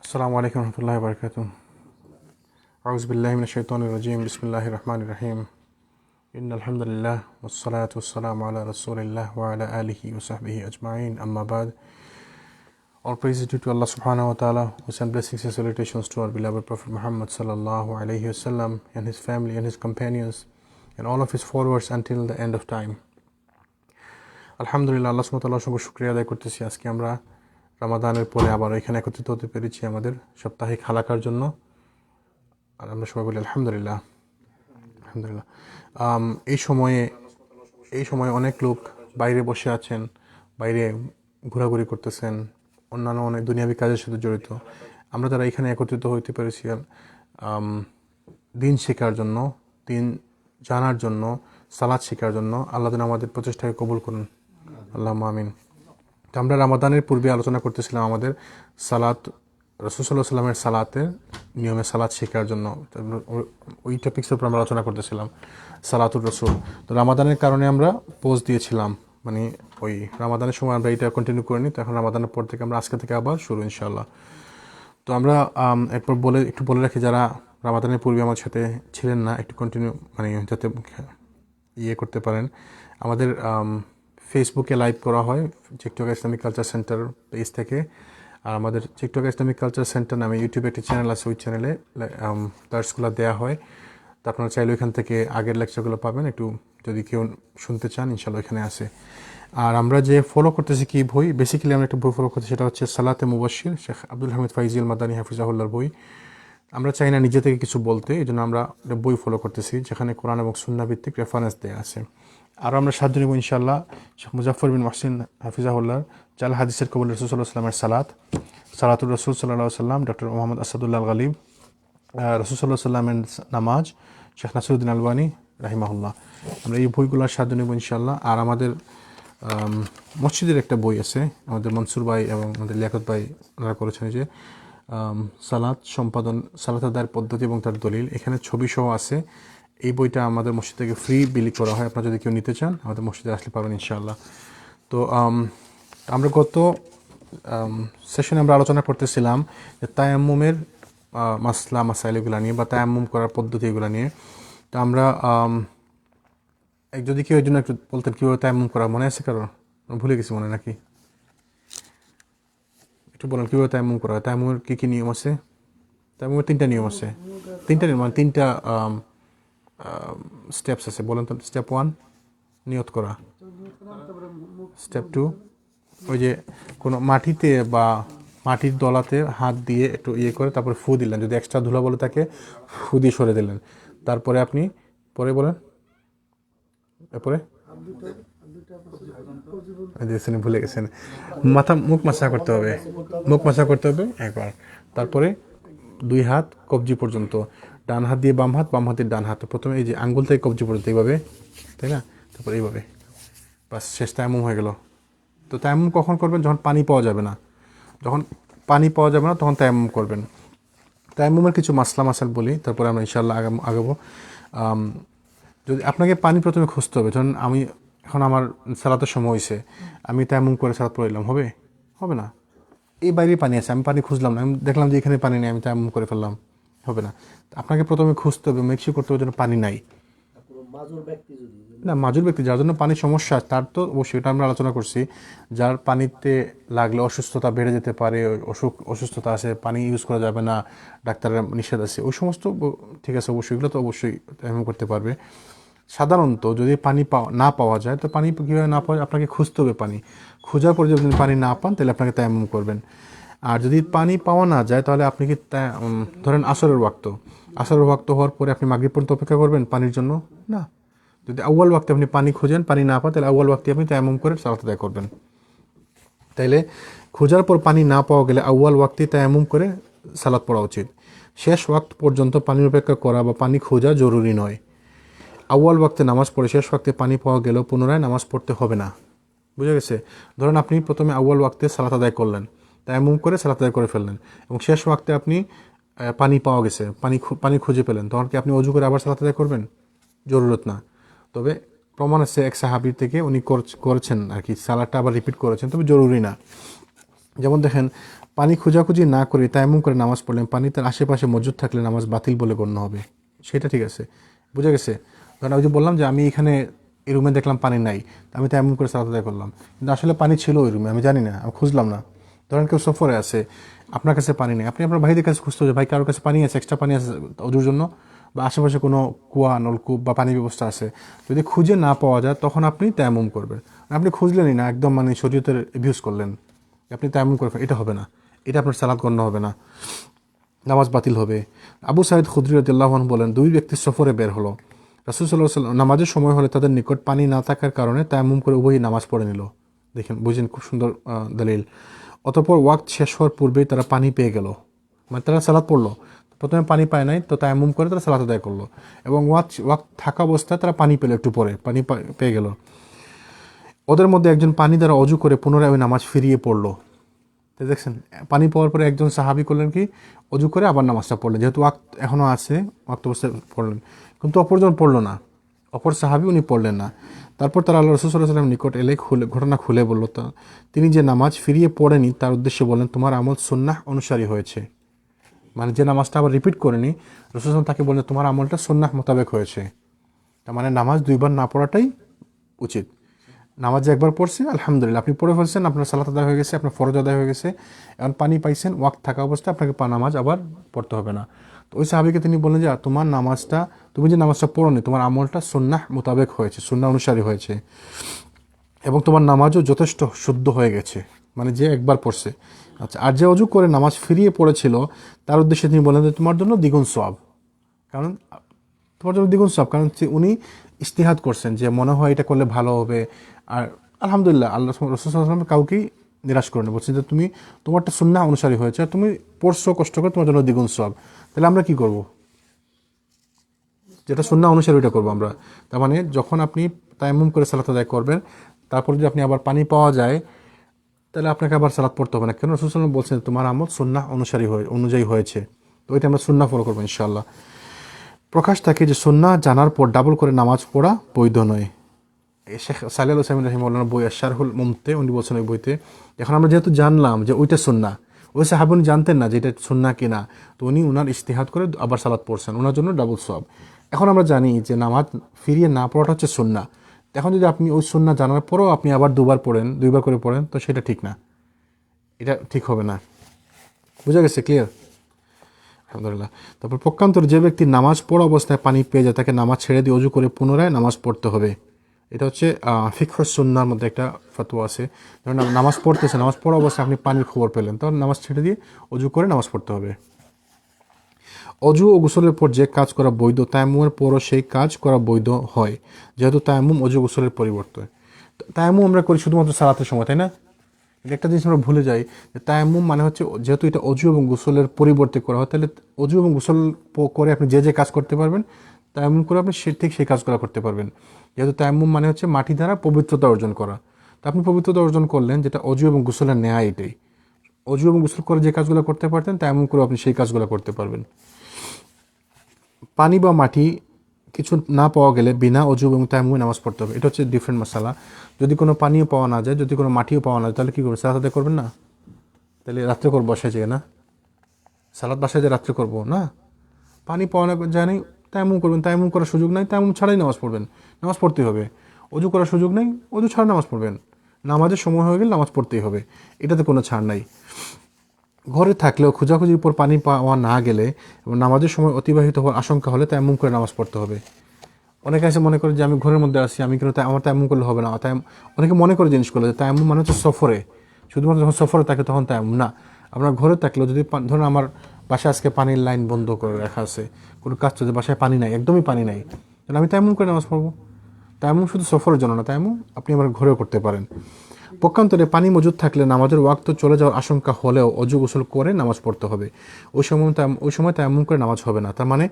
السلام عليكم ورحمة الله وبركاته. أعوذ بالله من الشيطان الرجيم. بسم الله الرحمن الرحيم. إن الحمد لله والصلاة والسلام على رسول الله وعلى آله وصحبه أجمعين. أما بعد, all praise is due to Allah subhanahu wa ta'ala, who sent blessings and salutations to our beloved Prophet Muhammad sallallahu alayhi wasallam and his family and his companions and all of his followers until the end of time. আলহামদুলিল্লাহ, আল্লাহ সুবহানাহু ওয়া তাআলার সঙ্গে শুকরিয়া আদায় করতেছি। আজকে আমরা রমাদানের পরে আবার এখানে একত্রিত হতে পেরেছি আমাদের সাপ্তাহিক হালাকার জন্য। আর আমরা সবাই বলি আলহামদুলিল্লাহ। আলহামদুলিল্লাহ। এই সময়ে অনেক লোক বাইরে বসে আছেন, বাইরে ঘোরাঘুরি করতেছেন, অন্যান্য অনেক দুনিয়াবী কাজের সাথে জড়িত। আমরা যারা এখানে একত্রিত হইতে পেরেছি দিন শেখার জন্য, দিন জানার জন্য, সালাত শেখার জন্য, আল্লাহ যেন আমাদের প্রচেষ্টাকে কবুল করুন, আল্লাহুম্মা আমিন। তো আমরা রমাদানের পূর্বে আলোচনা করতেছিলাম আমাদের সালাত, রাসূল সাল্লাল্লাহু আলাইহি ওয়াসাল্লামের সালাতের নিয়মে সালাত শেখার জন্য ওই টপিক্সের উপর আমরা আলোচনা করতেছিলাম, সালাতুর রাসূল। তো রমাদানের কারণে আমরা পোজ দিয়েছিলাম, মানে ওই রমাদানের সময় আমরা এটা কন্টিনিউ করিনি। তো এখন রমাদানের পর থেকে আমরা আজকে থেকে আবার শুরু ইনশাআল্লাহ। তো আমরা একটু বলে রাখি, যারা রমাদানের পূর্বে আমার সাথে ছিলেন না, একটু কন্টিনিউ মানে যাতে করতে পারেন। আমাদের ফেসবুকে লাইভ করা হয় TikTok Islamic culture centre page থেকে। আর আমাদের টিকটক ইসলামিক কালচার সেন্টার নামে ইউটিউবে একটি চ্যানেল আছে, ওই চ্যানেলে ক্লাসগুলো দেওয়া হয়। তো আপনারা চাইলে ওইখান থেকে আগের লেকচারগুলো পাবেন, একটু যদি কেউ শুনতে চান ইনশাআল্লাহ ওইখানে আছে। আর আমরা যে ফলো করতেছি কি বই, বেসিক্যালি আমরা একটা বই ফলো করতেছি, সেটা হচ্ছে সালাতে মুবাশশির, শেখ আব্দুল হামিদ ফাইজি আল মাদানী হাফিজাহুল্লাহর বই। আমরা চাই না নিজে থেকে কিছু বলতে, এই জন্য আমরা একটা বই ফলো করতেছি যেখানে কোরআন এবং সুন্নাহ ভিত্তিক রেফারেন্স দেওয়া আছে। আর আমরা সাহায্য নেব ইনশাআল্লাহ শেখ মুজাফফর বিন মহসিন হাফিজাহুল্লাহ জাল হাদিসের কবুল রাসূল সাল্লাল্লাহু আলাইহি ওয়াসাল্লামের সালাতুর রাসূল সাল্লাল্লাহু আলাইহি ওয়াসাল্লাম, ডক্টর মোহাম্মদ আসাদুল্লাহ আল গালিব, রাসূল সাল্লাল্লাহু আলাইহি ওয়াসাল্লামের নামাজ, শেখ নাসিরউদ্দিন আলবানী রাহিমাহুল্লাহ। আমরা এই বইগুলোর সাহায্য নেব ইনশাআল্লাহ। আর আমাদের মসজিদের একটা বই আছে, আমাদের মনসুর ভাই এবং আমাদের লিয়াকত ভাই ওনারা করেছেন, যে সালাত সম্পাদন, সালাত আদায়ের পদ্ধতি এবং তার দলিল, এখানে ছবি সহ আছে। এই বইটা আমাদের মসজিদ থেকে ফ্রি বিলি করা হয়, আপনারা যদি কেউ নিতে চান আমাদের মসজিদে আসলে পাবেন ইনশাআল্লাহ। তো আমরা গত সেশনে আমরা আলোচনা করতেছিলাম যে তায়াম্মুমের মাসলা মাসাইলগুলো নিয়ে বা তায়াম্মুম করার পদ্ধতি এগুলো নিয়ে। তো আমরা যদি কেউ এর জন্য একটু বলতেন কীভাবে তায়াম্মুম করা, মনে আছে কারো? ভুলে গেছি মনে নাকি? একটু বলেন কীভাবে তায়াম্মুম করা হয়, তায়াম্মুমের কী কী নিয়ম আছে? তায়াম্মুমের তিনটা নিয়ম আছে, তিনটা স্টেপস আছে। বলেন তো। স্টেপ 1 নিয়ত করা, স্টেপ 2 ওই যে কোনো মাটিতে বা মাটির দলাতে হাত দিয়ে একটু করে তারপরে ফু দিলেন, যদি এক্সট্রা ধুলা বলে তাকে ফু দিয়ে সরে দিলেন। তারপরে আপনি পরে বলেন, এরপরে ভুলে গেছেন, মুখ মাসা করতে হবে, একবার। তারপরে 2 হাত কবজি পর্যন্ত, ডান হাত দিয়ে বাম হাত, বাম হাতের ডান হাত। প্রথমে এই যে আঙ্গুল থেকে কবজি পর্যন্ত এইভাবে, তাই না? তারপরে এইভাবে, বাস, শেষ তায়াম্মুম হয়ে গেল। তো তায়াম্মুম কখন করবেন? যখন পানি পাওয়া যাবে না, তখন তায়াম্মুম করবেন। তায়াম্মুমের কিছু মাসাইল বলি, তারপরে আমরা ইনশাআল্লাহ আগাবো। যদি আপনাকে পানি প্রথমে খুঁজতে হবে, ধরুন এখন আমার সালাতের সময় হয়েছে, আমি তায়াম্মুম করে সালাত পড়লাম, হবে না। এই বাইরে পানি আছে, আমি পানি খুঁজলাম না, আমি দেখলাম যে এখানে পানি নেই, আমি তায়াম্মুম করে ফেললাম, হবে না। আপনাকে প্রথমে খুঁজতে হবে, মেকশিওর করতে হবে যেন পানি নাই। মাজুর ব্যক্তি যার জন্য পানির সমস্যা, তার তো অবশ্যই, এটা আমরা আলোচনা করছি, যার পানিতে লাগলে অসুস্থতা বেড়ে যেতে পারে, অসুস্থতা আছে, পানি ইউজ করা যাবে না, ডাক্তারের নিষেধ আছে, ওই সমস্ত ঠিক আছে, অবশ্যই এগুলো তো অবশ্যই তায়াম্মুম করতে পারবে। সাধারণত যদি পানি না পাওয়া যায়, তো পানি কীভাবে না পাওয়া, আপনাকে খুঁজতে হবে। পানি খোঁজার পর যদি পানি না পান, তাহলে আপনাকে তায়াম্মুম করবেন। আর যদি পানি পাওয়া না যায়, তাহলে আপনি কি ধরেন আসরের ওয়াক্ত হওয়ার পরে আপনি মাগরিব পর্যন্ত অপেক্ষা করবেন পানির জন্য? না। যদি আউয়াল ওয়াক্তে আপনি পানি খুঁজেন, পানি না পান, তাহলে আউয়াল ওয়াক্তে আপনি তায়াম্মুম করে সালাত আদায় করবেন। তাইলে খোঁজার পর পানি না পাওয়া গেলে আউয়াল ওয়াক্তে তায়াম্মুম করে সালাত পড়া উচিত। শেষ ওয়াক্ত পর্যন্ত পানির অপেক্ষা করা বা পানি খোঁজা জরুরি নয়। আউয়াল ওয়াক্তে নামাজ পড়ে শেষ ওয়াক্তে পানি পাওয়া গেলেও পুনরায় নামাজ পড়তে হবে না। বুঝা গেছে? ধরেন আপনি প্রথমে আউয়াল ওয়াক্তে সালাত আদায় করলেন, তায়াম্মুম করে সালাত আদায় করে ফেললেন, এবং শেষ ওয়াক্তে আপনি পানি পাওয়া গেছে, পানি খুঁজে পেলেন, তখন কি আপনি ওযু করে আবার সালাত আদায় করবেন? জরুরত না। তবে প্রমাণ আছে এক সাহাবীর থেকে, উনি করেছেন আর কি, সালাতটা আবার রিপিট করেছেন, তবে জরুরি না। যেমন দেখেন, পানি খোঁজাখুঁজি না করে তায়াম্মুম করে নামাজ পড়লেন, পানি তার আশেপাশে মজুদ থাকলে নামাজ বাতিল বলে গণ্য হবে। সেটা ঠিক আছে, বুঝা গেছে। ধরেন ওই যে বললাম যে আমি এখানে এই রুমে দেখলাম পানি নাই, আমি তায়াম্মুম করে সালাত আদায় করলাম, কিন্তু আসলে পানি ছিল ওই রুমে, আমি জানি না, আমি খুঁজলাম না। ধরেন কেউ সফরে আছে, আপনার কাছে পানি নেই, আপনি আপনার ভাইদের কাছে খুঁজতে হবে, ভাই কারোর কাছে পানি আছে, এক্সট্রা পানি আছে অজুর জন্য, বা আশেপাশে কোনো কুয়া নলকূপ বা পানির ব্যবস্থা আছে, যদি খুঁজে না পাওয়া যায় তখন আপনি তায়াম্মুম করবেন। আপনি খুঁজলেনই না, একদম মানে শরীয়তের অ্যাবিউজ করলেন, আপনি তায়াম্মুম করবেন, এটা হবে না, এটা আপনার সালাত গণ্য হবে না, নামাজ বাতিল হবে। আবু সাঈদ খুদরি রাদিয়াল্লাহু আনহু বলেন, দুই ব্যক্তি সফরে বের হলো, রাসূল সাল্লাল্লাহু আলাইহি ওয়াসাল্লাম নামাজের সময় হলে তাদের নিকট পানি না থাকার কারণে তায়াম্মুম করে উভয়ই নামাজ পড়ে নিল। দেখেন, বুঝেন, খুব সুন্দর দলিল। অতঃপর ওয়াক্ত শেষ হওয়ার পূর্বেই তারা পানি পেয়ে গেল, মানে তারা সালাত পড়লো, প্রথমে পানি পায় নাই, তো তায়াম্মুম করে তারা সালাত আদায় করলো, এবং ওয়াক্ত থাকা অবস্থায় তারা পানি পেলো, একটু পরে পানি পেয়ে গেল। ওদের মধ্যে একজন পানি দ্বারা অজু করে পুনরায় ওই নামাজ ফিরিয়ে পড়লো। তো দেখছেন, পানি পাওয়ার পরে একজন সাহাবি করলেন কি, অজু করে আবার নামাজটা পড়লেন, যেহেতু ওয়াক্ত এখনও আছে, ওয়াক্ত অবস্থায় পড়লেন, কিন্তু অপরজন পড়লো না, অপর সাহাবি উনি পড়লেন না। তারপর তারা আল্লাহ রাসূল সাল্লাল্লাহু আলাইহি ওয়াসাল্লাম নিকট এলে ঘটনা খুলে বলল, তা তিনি যে নামাজ ফিরিয়ে পড়েনি তার উদ্দেশ্যে বললেন, তোমার আমল সুন্নাহ অনুসারী হয়েছে। মানে যে নামাজটা আবার রিপিট করেনি, রাসূল সাল্লাল্লাহু আলাইহি ওয়াসাল্লাম তাকে বললেন তোমার আমলটা সুন্নাহ মোতাবেক হয়েছে। তার মানে নামাজ দুইবার না পড়াটাই উচিত। নামাজে একবার পড়ছে, আলহামদুলিল্লাহ, আপনি পড়ে ফেলছেন, আপনার সালাত আদায় হয়ে গেছে, আপনার ফরজ আদায় হয়ে গেছে, এখন পানি পাইছেন, ওয়াক্ত থাকা অবস্থায় আপনাকে নামাজ আবার পড়তে হবে না। তো ওই সাহাবীকে তিনি বললেন যে তোমার নামাজটা, তুমি যে নামাজটা পড়োনি, তোমার আমলটা সুন্নাহ মোতাবেক হয়েছে, সুন্নাহ অনুসারী হয়েছে, এবং তোমার নামাজও যথেষ্ট শুদ্ধ হয়ে গেছে, মানে যে একবার পড়ছে। আচ্ছা, আর যে অজু করে নামাজ ফিরিয়ে পড়েছিল তার উদ্দেশ্যে তিনি বললেন যে তোমার জন্য দ্বিগুণ সওয়াব, কারণ তোমার জন্য দ্বিগুণ সওয়াব, কারণ উনি ইজতিহাদ করছেন যে মনে হয় এটা করলে ভালো হবে। আর আলহামদুলিল্লাহ, আল্লাহ রাসূল সাল্লাল্লাহু আলাইহি ওয়াসাল্লাম কাউকেই নিরাশ করেন, বলছেন যে তুমি তোমারটা সুন্নাহ অনুসারী হয়েছে, আর তুমি পড়ছো কষ্ট করে, তোমার জন্য দ্বিগুণ সওয়াব। তাহলে আমরা কি করব? যেটা সুন্নাহ অনুসারী ওইটা করবো আমরা। তার মানে যখন আপনি তায়াম্মুম করে সালাত আদায় করবেন, তারপর যদি আপনি আবার পানি পাওয়া যায়, তাহলে আপনাকে আবার সালাত পড়তে হবে না, কেন রাসূল সাল্লাল্লাহু আলাইহি ওয়াসাল্লাম বলছেন তোমার আমল সুন্নাহ অনুযায়ী হয়েছে। তো ওইটা আমরা সুন্নাহ ফলো করবো ইনশাআল্লাহ। প্রকাশ থাকে যে সুন্নাহ জানার পর ডাবল করে নামাজ পড়া বৈধ নয়। শেখ সালেহ আল হোসাইমিন রাহিমাহুল্লাহ বই শারহুল মুমতে উনি বলছেন ওই বইতে, এখন আমরা যেহেতু জানলাম যে ওইটা সুন্নাহ, ওই সাহাবী উনি জানতেন না যে এটা সুন্নাহ কিনা, তো উনি উনার ইজতিহাদ করে আবার সালাত পড়ছেন, ওনার জন্য ডাবল সওয়াব। এখন আমরা জানি যে নামাজ ফিরিয়ে না পড়াটা হচ্ছে সুন্নাহ। এখন যদি আপনি ওই সুন্নাহ জানার পরেও আপনি আবার দুইবার করে পড়েন, তো সেটা ঠিক না, এটা ঠিক হবে না। বুঝা গেছে? ক্লিয়ার? আলহামদুলিল্লাহ। তারপর পক্ষান্তর, যে ব্যক্তি নামাজ পড়া অবস্থায় পানি পেয়ে যায় তাকে নামাজ ছেড়ে দিয়ে অজু করে পুনরায় নামাজ পড়তে হবে। এটা হচ্ছে ফিকহুস সুন্নাহর মধ্যে একটা ফতোয়া আছে। ধরুন নামাজ পড়তেছে, নামাজ পড়া অবস্থায় আপনি পানির খবর পেলেন, তখন নামাজ ছেড়ে দিয়ে অজু করে নামাজ পড়তে হবে। অজু ও গোসলের পর যে কাজ করা বৈধ, তায়াম্মুমের পরও সেই কাজ করা বৈধ হয়, যেহেতু তায়াম্মুম অজু গোসলের পরিবর্তে। তায়াম্মুম আমরা করি শুধুমাত্র সালাতের সময়, তাই না? একটা জিনিস আমরা ভুলে যাই যে তায়াম্মুম মানে হচ্ছে, যেহেতু এটা অজু এবং গোসলের পরিবর্তে করা হয়, তাহলে অজু এবং গোসল করে আপনি যে কাজ করতে পারবেন, তায়াম্মুম করে আপনি ঠিক সেই কাজগুলো করতে পারবেন। যেহেতু তায়াম্মুম মানে হচ্ছে মাটি দ্বারা পবিত্রতা অর্জন করা, তো আপনি পবিত্রতা অর্জন করলেন, যেটা অজু এবং গোসলের ন্যায়। এটাই অজু এবং গোসল করে যে কাজগুলো করতে পারতেন, তায়াম্মুম করে আপনি সেই কাজগুলো করতে পারবেন। পানি বা মাটি কিছু না পাওয়া গেলে বিনা অজু এবং তায়াম্মুমে নামাজ পড়তে হবে। এটা হচ্ছে ডিফারেন্ট মাসালা। যদি কোনো পানিও পাওয়া না যায়, যদি কোনো মাটিও পাওয়া না যায়, তাহলে কী করবেন? সালাত আদায় করবেন না? তাহলে রাত্রে করবো বাসায় যেয়ে, না সালাত বাসায় যে রাত্রে করবো না? পানি পাওয়া না যায় নাই, তায়াম্মুম করবেন, তায়াম্মুম করার সুযোগ নাই, তায়াম্মুম ছাড়াই নামাজ পড়বেন, নামাজ পড়তেই হবে। অজু করার সুযোগ নেই, অজু ছাড়া নামাজ পড়বেন, নামাজের সময় হয়ে গেলে নামাজ পড়তেই হবে, এটাতে কোনো ছাড় নাই। ঘরে থাকলেও খোঁজাখুঁজির পর পানি পাওয়া না গেলে এবং নামাজের সময় অতিবাহিত হওয়ার আশঙ্কা হলে তায়াম্মুম করে নামাজ পড়তে হবে। অনেকে এসে মনে করে যে আমি ঘরের মধ্যে আছি, আমি কিন্তু আমার তায়াম্মুম করলে হবে না। অনেকে মনে করে জিনিসগুলো যে তায়াম্মুম মানে হচ্ছে সফরে, শুধুমাত্র যখন সফরে থাকে তখন তায়াম্মুম না। আপনার ঘরে থাকলেও যদি ধরুন আমার বাসায় আজকে পানির লাইন বন্ধ করে রাখা আছে, কোনো কাজ চলছে, বাসায় পানি নাই, একদমই পানি নাই, তাহলে আমি তায়াম্মুম করে নামাজ পড়বো। তায়াম্মুম শুধু সফরের জন্য না, তায়াম্মুম আপনি আমার ঘরেও করতে পারেন। পক্ষান্তরে পানি মজুদ থাকলে নামাজের ওয়াক্ত চলে যাওয়ার আশঙ্কা হলেও অজু গোসল করে নামাজ পড়তে হবে। ওই সময় তায়াম্মুম করে নামাজ হবে না, তার মানে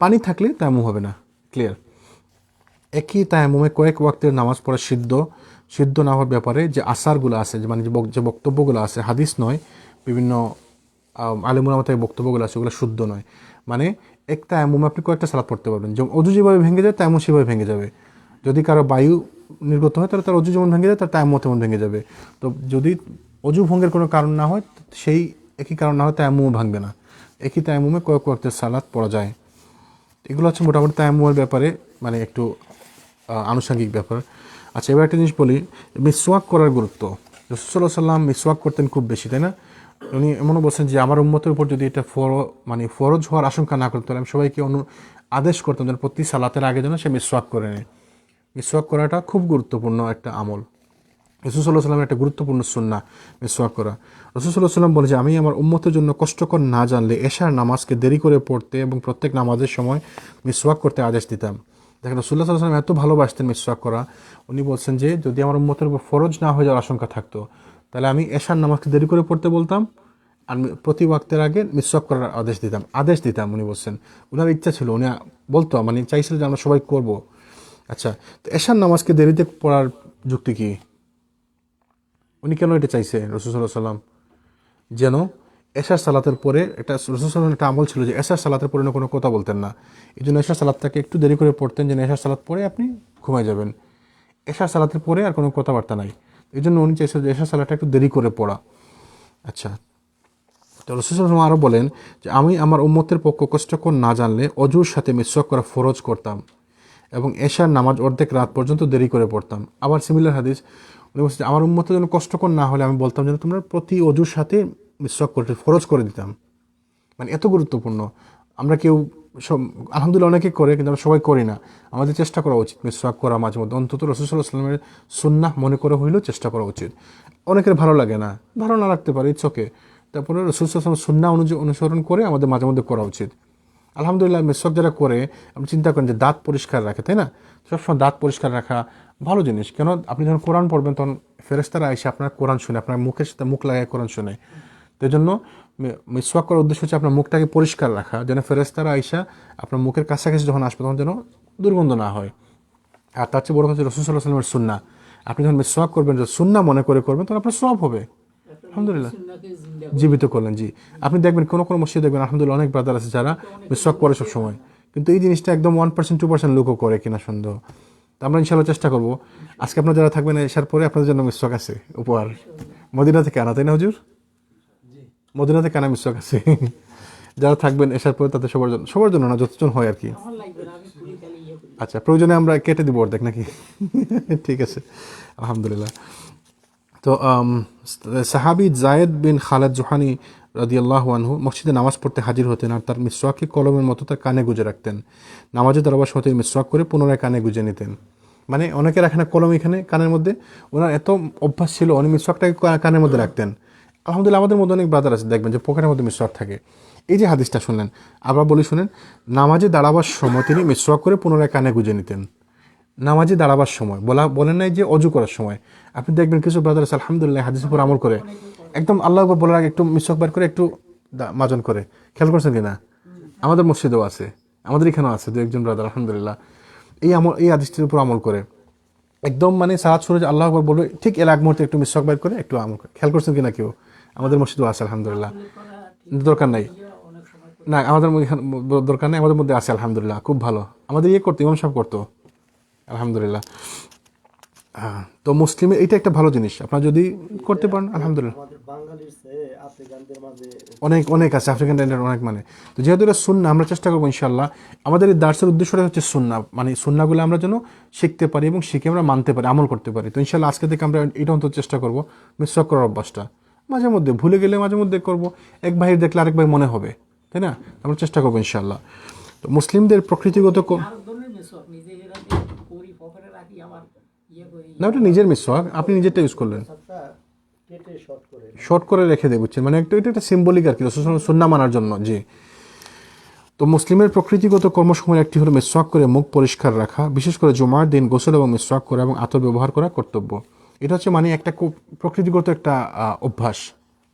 পানি থাকলে তায়াম্মুম হবে না। ক্লিয়ার? একই তায়াম্মুমে কয়েক ওয়াক্তের নামাজ পড়া সিদ্ধ না হওয়ার ব্যাপারে যে আসারগুলো আছে, মানে যে বক্তব্যগুলো আছে, হাদিস নয়, বিভিন্ন আলেমুল আমাদের বক্তব্যগুলো আছে, ওগুলো শুদ্ধ নয়। মানে এক তায়াম্মুমে আপনি কয়েকটা সালাত পড়তে পারবেন, যেমন অজু যেভাবে ভেঙে যায় তায়াম্মুম সেভাবে ভেঙে যাবে। যদি কারো বায়ু নির্গত হয় তাহলে তার অজু যেমন ভেঙে যায়, তার তায়াম্মুম তেমন ভেঙে যাবে। তো যদি অজু ভঙ্গের কোনো কারণ না হয়, সেই একই কারণ না হলে তায়াম্মুমও ভাঙবে না, একই তায়াম্মুমে কয়েক ওয়াক্তের সালাত পড়া যায়। এগুলো হচ্ছে মোটামুটি তায়াম্মুমের ব্যাপারে মানে একটু আনুষঙ্গিক ব্যাপার। আচ্ছা, এবার একটা জিনিস বলি, মিসওয়াক করার গুরুত্ব। রাসূল সাল্লাল্লাহু আলাইহি ওয়াসাল্লাম মিসওয়াক করতেন খুব বেশি, তাই না? উনি এমনও বলছেন যে আমার উম্মতের উপর যদি এটা ফরজ হওয়ার আশঙ্কা না করতো, আমি সবাইকে আদেশ করতাম যেন প্রতি সালাতের আগে যেন সে মিসওয়াক করে নেয়। মিসওয়াক করাটা খুব গুরুত্বপূর্ণ একটা আমল। রাসূল সাল্লাল্লাহু আলাইহি ওয়াসাল্লামের একটা গুরুত্বপূর্ণ সুন্নাহ মিসওয়াক করা। রাসূল সাল্লাল্লাহু আলাইহি ওয়াসাল্লাম বলে যে আমি আমার উম্মতের জন্য কষ্টকর না জানলে এশার নামাজকে দেরি করে পড়তে এবং প্রত্যেক নামাজের সময় মিসওয়াক করতে আদেশ দিতাম। দেখেন রাসূলুল্লাহ সাল্লাল্লাহু আলাইহি ওয়াসাল্লাম এত ভালোবাসতেন মিসওয়াক করা, উনি বলছেন যে যদি আমার উম্মতের উপর ফরজ না হয়ে যাওয়ার আশঙ্কা থাকতো তাহলে আমি এশার নামাজকে দেরি করে পড়তে বলতাম, আর প্রতি ওয়াক্তের আগে মিসওয়াক করার আদেশ দিতাম। উনি বলছেন উনার ইচ্ছা ছিল, উনি বলতো মানে চাইছিল যে আমরা সবাই করব। আচ্ছা, তো এশার নামাজকে দেরিতে পড়ার যুক্তি কি? উনি কেন এটা চাইছে রাসূল সাল্লাল্লাহু আলাইহি ওয়াসাল্লাম? যেন এশার সালাতের পরে, এটা রাসূল সাল্লাল্লাহু আলাইহি ওয়াসাল্লামের একটা আমল ছিল যে এশার সালাতের পরে কোনো কথা বলতেন না। এই জন্য এশার সালাতটাকে একটু দেরি করে পড়তেন, যেন এশার সালাত পরে আপনি ঘুমায় যাবেন। এশার সালাতের পরে আর কোনো কথাবার্তা নাই, এই জন্য উনি চাইছেন যে এশার সালাতটা একটু দেরি করে পড়া। আচ্ছা, তো রাসূল সাল্লাল্লাহু আলাইহি ওয়াসাল্লাম আরও বলেন যে আমি আমার উম্মতের পক্ষ কষ্টকর না জানলে অজুর সাথে মিসওয়াক করা ফরজ করতাম এবং এশার নামাজ অর্ধেক রাত পর্যন্ত দেরি করে পড়তাম। আবার সিমিলার হাদিস, উনি বলছেন আমার উম্মতের জন্য কষ্টকর না হলে আমি বলতাম যেন তোমরা প্রতি অজুর সাথে মিসওয়াক করতে ফরজ করে দিতাম। মানে এত গুরুত্বপূর্ণ। আমরা কেউ সব আলহামদুলিল্লাহ অনেকে করে, কিন্তু আমরা সবাই করি না। আমাদের চেষ্টা করা উচিত মিসওয়াক করা মাঝে মধ্যে, অন্তত রাসূল সাল্লাল্লাহু আলাইহি ওয়াসাল্লামের সুন্নাহ মনে করে হইলেও চেষ্টা করা উচিত। অনেকের ভালো লাগে না, ভালো না লাগতে পারে, ইটস ওকে। তারপরে রাসূল সাল্লাল্লাহু আলাইহি ওয়াসাল্লামের সুন্নাহ অনুসরণ করে আমাদের মাঝে মধ্যে করা উচিত। আলহামদুলিল্লাহ মিসওয়াক যারা করে, আপনি চিন্তা করেন যে দাঁত পরিষ্কার রাখে, তাই না? সবসময় দাঁত পরিষ্কার রাখা ভালো জিনিস। কেন? আপনি যখন কোরআন পড়বেন তখন ফেরেশতারা এসে আপনার কোরআন শুনে, আপনার মুখের সাথে মুখ লাগায় কোরআন শুনে। তো এই জন্য মিসওয়াক করার উদ্দেশ্য হচ্ছে আপনার মুখটাকে পরিষ্কার রাখা, যেন ফেরেশতারা আইসা আপনার মুখের কাছাকাছি যখন আসবে তখন যেন দুর্গন্ধ না হয়। আর তার চেয়ে বড় হচ্ছে রাসূল সাল্লাল্লাহু আলাইহি ওয়াসাল্লামের সুন্নাহ। আপনি যখন মিসওয়াক করবেন, যে সুন্নাহ মনে করে করবেন, তখন আপনার সওয়াব হবে। আলহামদুলিল্লাহ, জীবিত করলেন। জি, আপনি দেখবেন কোনো কোনো মসজিদে দেখবেন আলহামদুলিল্লাহ অনেক ব্রাদার আছে যারা মিসওয়াক করে সব সময়, কিন্তু এই জিনিসটা একদম 1% 2% লোকও করে কিনা সন্দেহ। তো আমরা ইনশাআল্লাহ চেষ্টা করবো আজকে আপনারা যারা থাকবেন এসার পরে আপনাদের জন্য মিসওয়াক আছে উপহার, মদিনা থেকে আনা, তাই না হুজুর? মদিনা থেকে আনা মিসওয়াক আছে। যারা থাকবেন এসার পরে তাদের সবার জন্য না, যতজন হয় আর কি। আচ্ছা, প্রয়োজনে আমরা কেটে দিব অর্ধেক নাকি? ঠিক আছে, আলহামদুলিল্লাহ। তো সাহাবী যায়েদ বিন খালেদ জুহানি রাদিয়াল্লাহু আনহু মসজিদে নামাজ পড়তে হাজির হতেন আর তার মিসওয়াককে কলমের মতো তার কানে গুজে রাখতেন। নামাজে দাঁড়াবার সময় মিসওয়াক করে পুনরায় কানে গুজে নিতেন। মানে অনেকে রাখে না কলম এখানে কানের মধ্যে, ওনার এত অভ্যাস ছিল উনি মিসওয়াকটাকে কানের মধ্যে রাখতেন। আলহামদুলিল্লাহ আমাদের মধ্যে অনেক ব্রাদার আছে দেখবেন যে পকেটের মধ্যে মিসওয়াক থাকে। এই যে হাদিসটা শুনলেন, আবার বলি শুনেন, নামাজে দাঁড়াবার সময় তিনি মিসওয়াক করে পুনরায় কানে গুজে নিতেন। নামাজে দাঁড়াবার সময় বলেন নাই যে অজু করার সময়। আপনি দেখবেন কিছু ব্রাদার আছে আলহামদুলিল্লাহ হাদিসের উপর আমল করে, একদম আল্লাহ আকবার বলার আগে একটু মিসওয়াক বার করে একটু মাজন করে। খেয়াল করছেন কিনা? আমাদের মসজিদেও আছে, আমাদের এখানেও আছে দু একজন ব্রাদার আলহামদুলিল্লাহ এই হাদিসটির উপর আমল করে। একদম মানে সালাত শুরু আল্লাহ আকবার বলবে, ঠিক এর আগ মুহূর্তে একটু মিসওয়াক বার করে একটু আমল করে। খেয়াল করছেন কিনা কেউ? আমাদের মসজিদেও আছে আলহামদুলিল্লাহ। দরকার নাই, না আমাদের দরকার নেই, আমাদের মধ্যে আছে আলহামদুলিল্লাহ, খুব ভালো। আমাদের করতো, ইমাম সাহেব করতো আলহামদুলিল্লাহ। তো মুসলিমের এটা একটা ভালো জিনিস, আপনারা যদি করতে পারেন আলহামদুলিল্লাহ। অনেক অনেক আছে আফ্রিকান ড্যান্ডের অনেক, মানে তো যেহেতু এটা সুন্নাহ আমরা চেষ্টা করবো ইনশাআল্লাহ। আমাদের এই দার্সের উদ্দেশ্যটা হচ্ছে সুন্নাহ, মানে সুন্নাহগুলো আমরা যেন শিখতে পারি এবং শিখে আমরা মানতে পারি, আমল করতে পারি। তো ইনশাআল্লাহ আজকে থেকে আমরা এটা অন্তত চেষ্টা করবো মিসওয়াক করার অভ্যাসটা। মাঝে মধ্যে ভুলে গেলে মাঝে মধ্যে করবো, এক ভাইয়ের দেখলে আরেক ভাই মনে হবে, তাই না? আমরা চেষ্টা করবো ইনশাআল্লাহ। তো মুসলিমদের প্রকৃতিগত না, ওটা নিজের মিসওয়াক, আপনি নিজেরটা ইউজ করলেন, শর্ট করে রেখে দেয়, বুঝছেন? মানে এটা একটা সিম্বলিক আর কি, সুন্নাহ মানার জন্য। জি, তো মুসলিমের প্রকৃতিগত কর্মসমূহের একটি হলো মিসওয়াক করে মুখ পরিষ্কার রাখা, বিশেষ করে জুমার দিন গোসল এবং মিসওয়াক করা এবং আতর ব্যবহার করা কর্তব্য। এটা হচ্ছে মানে একটা খুব প্রকৃতিগত একটা অভ্যাস,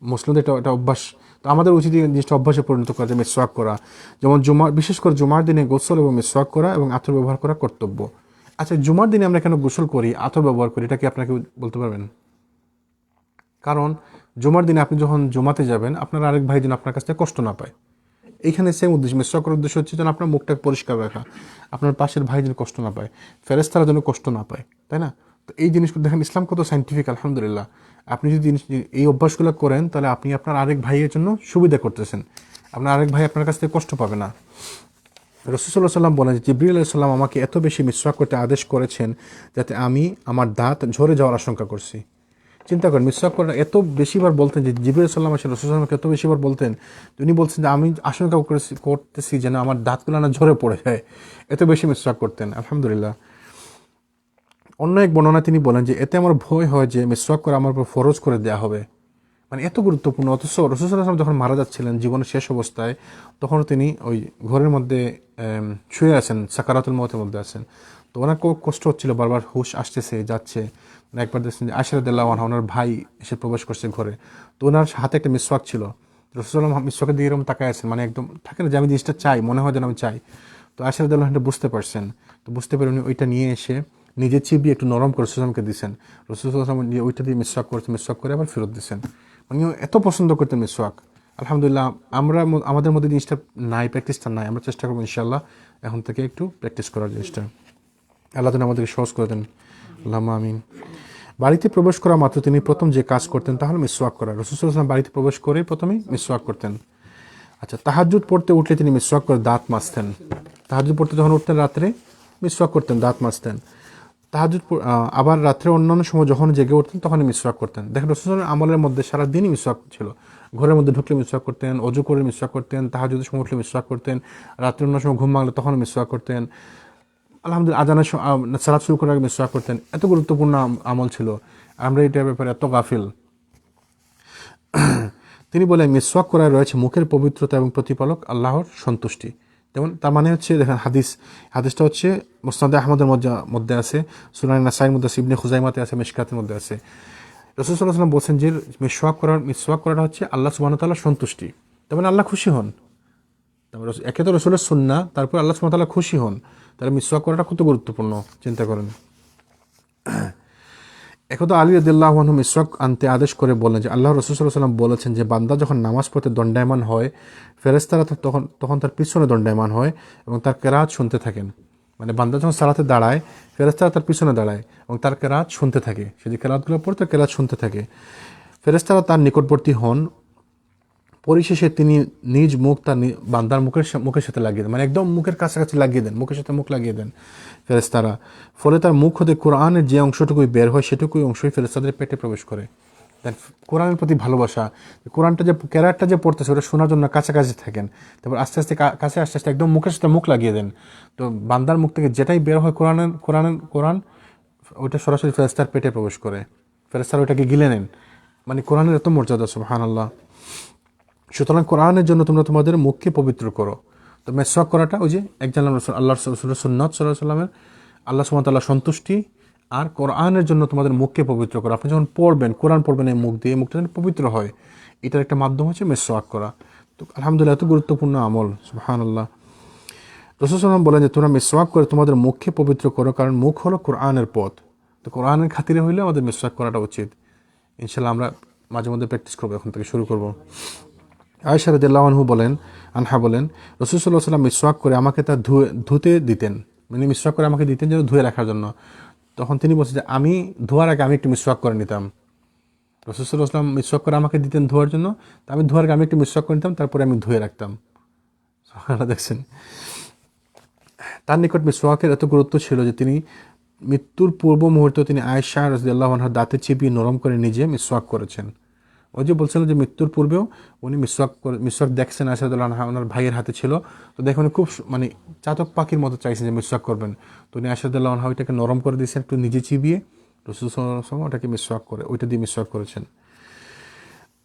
মুসলিমদের এটা অভ্যাস। তো আমাদের উচিত জিনিসটা অভ্যাসে পরিণত করা, যে মিসওয়াক করা, যেমন বিশেষ করে জুমার দিনে গোসল এবং মিসওয়াক করা এবং আতর ব্যবহার করা কর্তব্য। আচ্ছা, জুমার দিনে আমরা কেন গোসল করি, আতর ব্যবহার করি, এটা কি আপনাকে বলতে পারবেন? কারণ জুমার দিনে আপনি যখন জুমাতে যাবেন, আপনার আরেক ভাই যেন আপনার কাছ থেকে কষ্ট না পায়। এইখানে সেম উদ্দেশ্য, মিসওয়াক করার উদ্দেশ্য হচ্ছে যেন আপনার মুখটাকে পরিষ্কার রাখা, আপনার পাশের ভাই যেন কষ্ট না পায়, ফেরেশতারা যেন কষ্ট না পায়, তাই না? তো এই জিনিসগুলো দেখেন, ইসলাম কত সাইন্টিফিক, আলহামদুলিল্লাহ। আপনি যদি এই অভ্যাসগুলো করেন তাহলে আপনি আপনার আরেক ভাইয়ের জন্য সুবিধা করতেছেন, আপনার আরেক ভাই আপনার কাছ থেকে কষ্ট পাবে না। রাসূল সাল্লাল্লাহু আলাইহি ওয়াসাল্লাম বলেন যে জিবরিল আলাইহিস সালাম আমাকে এত বেশি মিসওয়াক করতে আদেশ করেছেন যাতে আমি আমার দাঁত ঝরে যাওয়ার আশঙ্কা করছি। চিন্তা করেন, মিসওয়াক করা এত বেশিবার বলতেন যে জিবরিল সাল্লাম আসলে রাসূল সাল্লামকে এত বেশিবার বলতেন, উনি বলছেন যে আমি আশঙ্কা করতেছি যেন আমার দাঁতগুলো না ঝরে পড়ে যায়, এত বেশি মিসওয়াক করতেন, আলহামদুলিল্লাহ। অন্য এক বর্ণনা তিনি বলেন যে এতে আমার ভয় হয় যে মিসওয়াক করা আমার উপর ফরজ করে দেওয়া হবে, মানে এত গুরুত্বপূর্ণ। অথচ রাসূল সাল্লাল্লাহু আলাইহি ওয়াসাল্লাম যখন মারা যাচ্ছিলেন জীবনের শেষ অবস্থায়, তখন তিনি ওই ঘরের মধ্যে শুয়ে আছেন, সাকারাতুল মউতের মধ্যে আছেন। তো ওনার খুব কষ্ট হচ্ছিল, বারবার হুশ আসতেছে যাচ্ছে। একবার দেখছেন যে আয়েশা রাদিয়াল্লাহু আনহা, ওনার ভাই এসে প্রবেশ করছে ঘরে, তো ওনার হাতে একটা মিসওয়াক ছিল। রাসূল সাল্লাল্লাহু আলাইহি ওয়াসাল্লাম মিসওয়াকের দিকে এরকম তাকায় আছেন, মানে একদম থাকে না যে আমি জিনিসটা চাই, মনে হয় যেন আমি চাই। তো আয়েশা রাদিয়াল্লাহু আনহা বুঝতে পারছেন, তো বুঝতে পেরে উনি ওইটা নিয়ে এসে নিজে চিবিয়ে একটু নরম করে রাসূল সাল্লাল্লাহু আলাইহি ওয়াসাল্লামকে দিয়েছেন। রাসূল সাল্লাল্লাহু আলাইহি ওয়াসাল্লাম ওইটা দিয়ে মিসওয়াক করতে, মিসওয়াক করে আবার ফেরত দিয়েছেন। মানে এত পছন্দ করতেন মিসওয়াক, আলহামদুলিল্লাহ। আমরা আমাদের মধ্যে জিনিসটা নাই, প্র্যাকটিসটা নাই, আমরা চেষ্টা করবো ইনশাআল্লাহ এখন থেকে একটু প্র্যাকটিস করার জিনিসটা। আল্লাহ যেন আমাদেরকে সহজ করে দেন, আল্লাহুম্মা আমিন। বাড়িতে প্রবেশ করা মাত্র তিনি প্রথম যে কাজ করতেন তা হলো মিসওয়াক করা। রাসূল সাল্লাল্লাহু আলাইহি ওয়াসাল্লাম বাড়িতে প্রবেশ করে প্রথমেই মিসওয়াক করতেন। আচ্ছা, তাহাজ্জুদ পড়তে উঠলে তিনি মিসওয়াক করে দাঁত মাজতেন। তাহাজ্জুদ পড়তে যখন উঠতেন রাত্রে মিসওয়াক করতেন, দাঁত মাজতেন। আবার রাত্রে অন্যান্য সময় যখন জেগে উঠতেন তখনই মিসওয়াক করতেন। দেখেন রাসূলের আমলের মধ্যে সারা দিনই মিসওয়াক ছিল। ঘরের মধ্যে ঢুকলে মিসওয়াক করতেন, অজু করে মিসওয়াক করতেন, তাহাজ্জুদের সময় উঠলে মিসওয়াক করতেন, রাত্রে অন্য সময় ঘুম ভাঙলে তখন মিসওয়াক করতেন, আলহামদুলিল্লাহ আজানের সালাত শুরু করার আগে মিসওয়াক করতেন। এত গুরুত্বপূর্ণ আমল ছিল, আমরা এটার ব্যাপারে এত গাফিল। তিনি বলেন মিসওয়াক করায় রয়েছে মুখের পবিত্রতা এবং প্রতিপালক আল্লাহর সন্তুষ্টি। যেমন তার মানে হচ্ছে, দেখেন হাদিসটা হচ্ছে মুসনাদে আহমদের মধ্যে আছে, সুনান নাসাইর মধ্যে আছে, ইবনে খুজাইমাতে আছে, মিশকাতের মধ্যে আছে। রাসূল সাল্লাল্লাহু আলাইহি ওয়াসাল্লাম বলছেন যে মিসওয়াক করাটা হচ্ছে আল্লাহ সুবহানাহু ওয়া তাআলার সন্তুষ্টি, তার মানে আল্লাহ খুশি হন। তারপর একে তো রাসূলের সুন্নাহ, তারপর আল্লাহ সুবহানাহু ওয়া তাআলা খুশি হন, তাহলে মিসওয়াক করাটা কত গুরুত্বপূর্ণ চিন্তা করেন। একদা আলী রাদিয়াল্লাহু আনহু মিসওয়াক আনতে আদেশ করে বললেন যে আল্লাহ রাসূল সাল্লাল্লাহু আলাইহি ওয়াসাল্লাম বলেছেন যে বান্দা যখন নামাজ পড়তে দণ্ডায়মান হয়, ফেরেশতারা তখন তার পিছনে দণ্ডায়মান হয় এবং তার কেরাত শুনতে থাকেন। মানে বান্দা যখন সালাতে দাঁড়ায়, ফেরেশতারা তার পিছনে দাঁড়ায় এবং তার কেরাত শুনতে থাকে, সে যে কেরাতগুলো পড়ে তার কেরাত শুনতে থাকে। ফেরেশতারা তার নিকটবর্তী হন, পরিশেষে তিনি নিজ মুখ তার বান্দার মুখের সাথে লাগিয়ে দেন, মানে একদম মুখের কাছাকাছি লাগিয়ে দেন, মুখের সাথে মুখ লাগিয়ে দেন ফেরেশতারা। ফলে তার মুখ হতে কোরআনের যে অংশটুকুই বের হয় সেটুকুই অংশই ফেরেশতাদের পেটে প্রবেশ করে। কোরআনের প্রতি ভালোবাসা, কোরআনটা যে ক্যারারটা যে পড়তেছে ওটা শোনার জন্য কাছাকাছি থাকেন, তারপর আস্তে আস্তে কাছে আস্তে আস্তে একদম মুখের সাথে মুখ লাগিয়ে দেন। তো বান্দার মুখ থেকে যেটাই বের হয় কোরআন ওইটা সরাসরি ফেরেশতার পেটে প্রবেশ করে, ফেরেশতারা ওইটাকে গিলে নেন। মানে কোরআনের এত মর্যাদা, সুবহানাল্লাহ। সুতরাং কোরআনের জন্য তোমরা তোমাদের মুখকে পবিত্র করো। তো মেসওয়াক করাটা ওই যে একজন আল্লাহ রসুলের সুন্নাত সাল্লাল্লাহু আলাইহি ওয়াসাল্লামের, আল্লাহ সুবহানাহু ওয়া তাআলার সন্তুষ্টি, আর কোরআনের জন্য তোমাদের মুখকে পবিত্র করো। আপনি যখন পড়বেন, কোরআন পড়বেন এই মুখ দিয়ে, এই মুখটা যেন পবিত্র হয়, এটার একটা মাধ্যম হচ্ছে মেসওয়াক করা। তো আলহামদুলিল্লাহ এত গুরুত্বপূর্ণ আমল, সুবহানাল্লাহ। রাসূল সাল্লাল্লাহু আলাইহি ওয়াসাল্লাম বলেন যে তোমরা মেসওয়াক করে তোমাদের মুখকে পবিত্র করো, কারণ মুখ হলো কোরআনের পথ। তো কোরআনের খাতিরে হইলে আমাদের মেসওয়াক করাটা উচিত। ইনশাআল্লাহ আমরা মাঝে মধ্যে প্র্যাকটিস করবো, এখন থেকে শুরু করবো। আয়েশা রাদিয়াল্লাহু আনহা বলেন রাসূল সাল্লাল্লাহু আলাইহি ওয়াসাল্লাম মিসওয়াক করে আমাকে তা ধুতে দিতেন, মানে মিসওয়াক করে আমাকে দিতেন যেন ধুয়ে রাখার জন্য। তখন তিনি বলছেন যে আমি ধোয়ার আগে আমি একটু মিসওয়াক করে নিতাম। রাসূল সাল্লাল্লাহু আলাইহি ওয়াসাল্লাম মিসওয়াক করে আমাকে দিতেন ধোয়ার জন্য, তো আমি ধোয়ার আগে আমি একটু মিসওয়াক করে নিতাম, তারপরে আমি ধুয়ে রাখতাম। সুবহানাল্লাহ, দেখছেন তার নিকট মিসওয়াকের এত গুরুত্ব ছিল যে তিনি মৃত্যুর পূর্ব মুহূর্তে তিনি আয়েশা রাদিয়াল্লাহু আনহার দাঁতে চিবিয়ে নরম করে নিজে মিসওয়াক করেছেন। ওই যে বলছিলেন যে মৃত্যুর পূর্বেও উনি মিসওয়াক দেখছেন, আয়েশা রাদিয়াল্লাহু আনহা ওনার ভাইয়ের হাতে ছিল। তো দেখে উনি খুব মানে চাতক পাখির মতো চাইছেন যে মিসওয়াক করবেন। তো উনি আয়েশা রাদিয়াল্লাহু আনহা ওইটাকে নরম করে দিয়েছেন, একটু নিজে চিবিয়ে রাসূল সাল্লাল্লাহু আলাইহি ওয়াসাল্লাম ওটাকে মিসওয়াক করে, ওইটা দিয়ে মিসওয়াক করেছেন।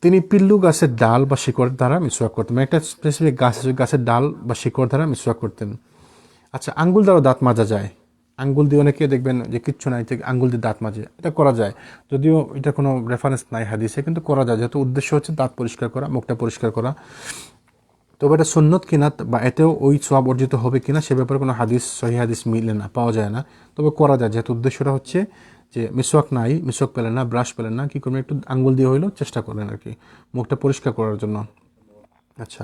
তিনি পিল্লু গাছের ডাল বা শিকড় দ্বারা মিসওয়াক করতেন, মানে একটা স্পেসিফিক গাছের ডাল বা শিকড় দ্বারা মিসওয়াক করতেন। আচ্ছা, আঙ্গুল দ্বারা দাঁত মাজা যায়? আঙ্গুল দিয়ে অনেকে দেখবেন যে কিচ্ছু নাই, আঙ্গুল দিয়ে দাঁত মাজে, এটা করা যায়, যদিও এটা কোনো রেফারেন্স নাই হাদিসে, কিন্তু করা যায়, যেহেতু উদ্দেশ্য হচ্ছে দাঁত পরিষ্কার করা, মুখটা পরিষ্কার করা। তবে এটা সুন্নত কিনা বা এতেও ওই সওয়াব অর্জিত হবে কিনা সে ব্যাপারে কোনো সহিহ হাদিস মিলে না, পাওয়া যায় না। তবে করা যায়, যেহেতু উদ্দেশ্যটা হচ্ছে যে মিসওয়াক পেলেন না, ব্রাশ পেলেন না, কি করবেন, একটু আঙ্গুল দিয়ে হইলেও চেষ্টা করলেন আর কি, মুখটা পরিষ্কার করার জন্য। আচ্ছা,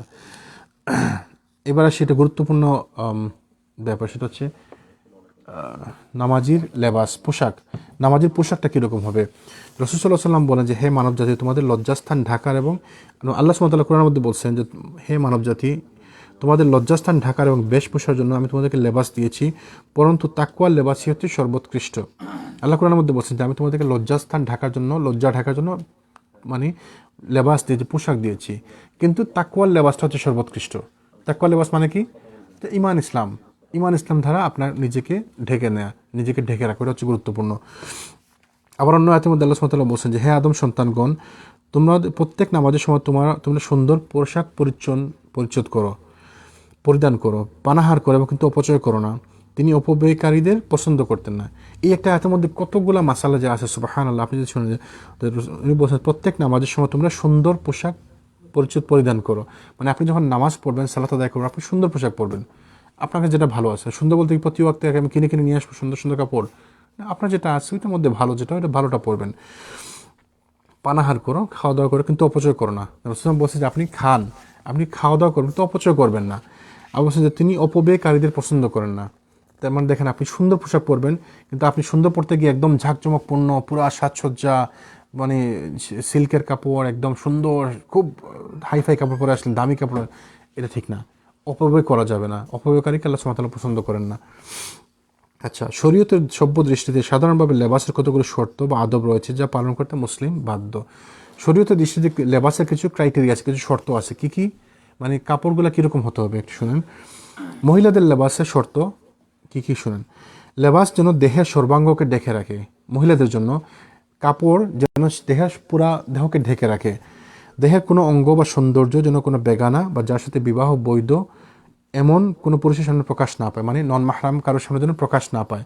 এবার সেটা গুরুত্বপূর্ণ ব্যাপার, সেটা হচ্ছে নামাজির লেবাস, পোশাক, নামাজির পোশাকটা কীরকম হবে? রাসূল সাল্লাল্লাহু আলাইহি ওয়াসাল্লাম বলেন যে হে মানব জাতি, তোমাদের লজ্জাস্থান ঢাকার এবং আল্লাহ সুবহানাহু ওয়া তাআলা কোরআনের মধ্যে বলছেন যে হে মানব জাতি, তোমাদের লজ্জাস্থান ঢাকার এবং বেশভূষার জন্য আমি তোমাদেরকে লেবাস দিয়েছি, পরন্তু তাকওয়ার লেবাসই হচ্ছে সর্বোৎকৃষ্ট। আল্লাহ কোরআনের মধ্যে বলছেন যে আমি তোমাদেরকে লজ্জাস্থান ঢাকার জন্য, লজ্জা ঢাকার জন্য মানে লেবাস দিয়েছি, পোশাক দিয়েছি, কিন্তু তাকওয়ার লেবাসটা হচ্ছে সর্বোৎকৃষ্ট। তাকওয়ার লেবাস মানে কি? ঈমান ইসলাম, ঈমান ইসলাম দ্বারা আপনার নিজেকে ঢেকে নেয়া, নিজেকে ঢেকে রাখা, এটা হচ্ছে গুরুত্বপূর্ণ। আবার অন্য আয়াতের মধ্যে আল্লাহ সুবহানাহু ওয়া তাআলা বলছেন যে হে আদম সন্তানগণ, তোমরা প্রত্যেক নামাজের সময় তোমরা সুন্দর পোশাক পরিচ্ছদ করো, পরিধান করো, পানাহার করো এবং কিন্তু অপচয় করো না। তিনি অপব্যয়কারীদের পছন্দ করতেন না। এই একটা আয়াতের মধ্যে কতগুলা মাসালা যে আছে, সুবহানাল্লাহ। আপনি যদি শুনে, উনি বলছেন প্রত্যেক নামাজের সময় তোমরা সুন্দর পোশাক পরিধান করো, মানে আপনি যখন নামাজ পড়বেন, সালাত আদায় করবেন, আপনি সুন্দর পোশাক পরবেন, আপনাকে যেটা ভালো আছে। সুন্দর বলতে প্রতি ওয়াক্তে আমি কিনে কিনে নিয়ে আসবো সুন্দর সুন্দর কাপড়, আপনার যেটা আছে ওইটার মধ্যে ভালো যেটা, ওইটা ভালোটা পরবেন। পানাহার করো, খাওয়া দাওয়া করো, কিন্তু অপচয় করো না। রাসূল বলছে যে আপনি খান, আপনি খাওয়া দাওয়া করবেন, কিন্তু অপচয় করবেন না। আর বলছেন যে তিনি অপব্যয়কারীদের পছন্দ করেন না। তার মানে দেখেন, আপনি সুন্দর পোশাক পরবেন, কিন্তু আপনি সুন্দর পরতে গিয়ে একদম ঝাঁকজমকপূর্ণ পুরো সাজসজ্জা, মানে সিল্কের কাপড়, একদম সুন্দর খুব হাইফাই কাপড় পরে আসলেন, দামি কাপড়, এটা ঠিক না। অপব্যয় করা যাবে না, অপব্যয়কারীকে আল্লাহ সুবহানাহু ওয়া তাআলা পছন্দ করেন না। আচ্ছা, শরীয়তের সভ্য দৃষ্টিতে সাধারণভাবে লেবাসের কতগুলো শর্ত বা আদব রয়েছে যা পালন করতে মুসলিম বাধ্য। শরীয়তের দৃষ্টিতে লেবাসের কিছু ক্রাইটেরিয়া আছে, কিছু শর্ত আছে। কি কি? মানে কাপড়গুলো কীরকম হতে হবে একটু শুনেন। মহিলাদের লেবাসের শর্ত কি কি শুনেন। লেবাস যেন দেহের সর্বাঙ্গকে ঢেকে রাখে। মহিলাদের জন্য কাপড় যেন দেহের পুরা দেহকে ঢেকে রাখে। দেহের কোনো অঙ্গ বা সৌন্দর্য যেন কোনো বেগানা বা যার সাথে বিবাহ বৈধ এমন কোনো পুরুষের সামনে প্রকাশ না পায়, মানে নন মাহরাম কারোর সামনে যেন প্রকাশ না পায়।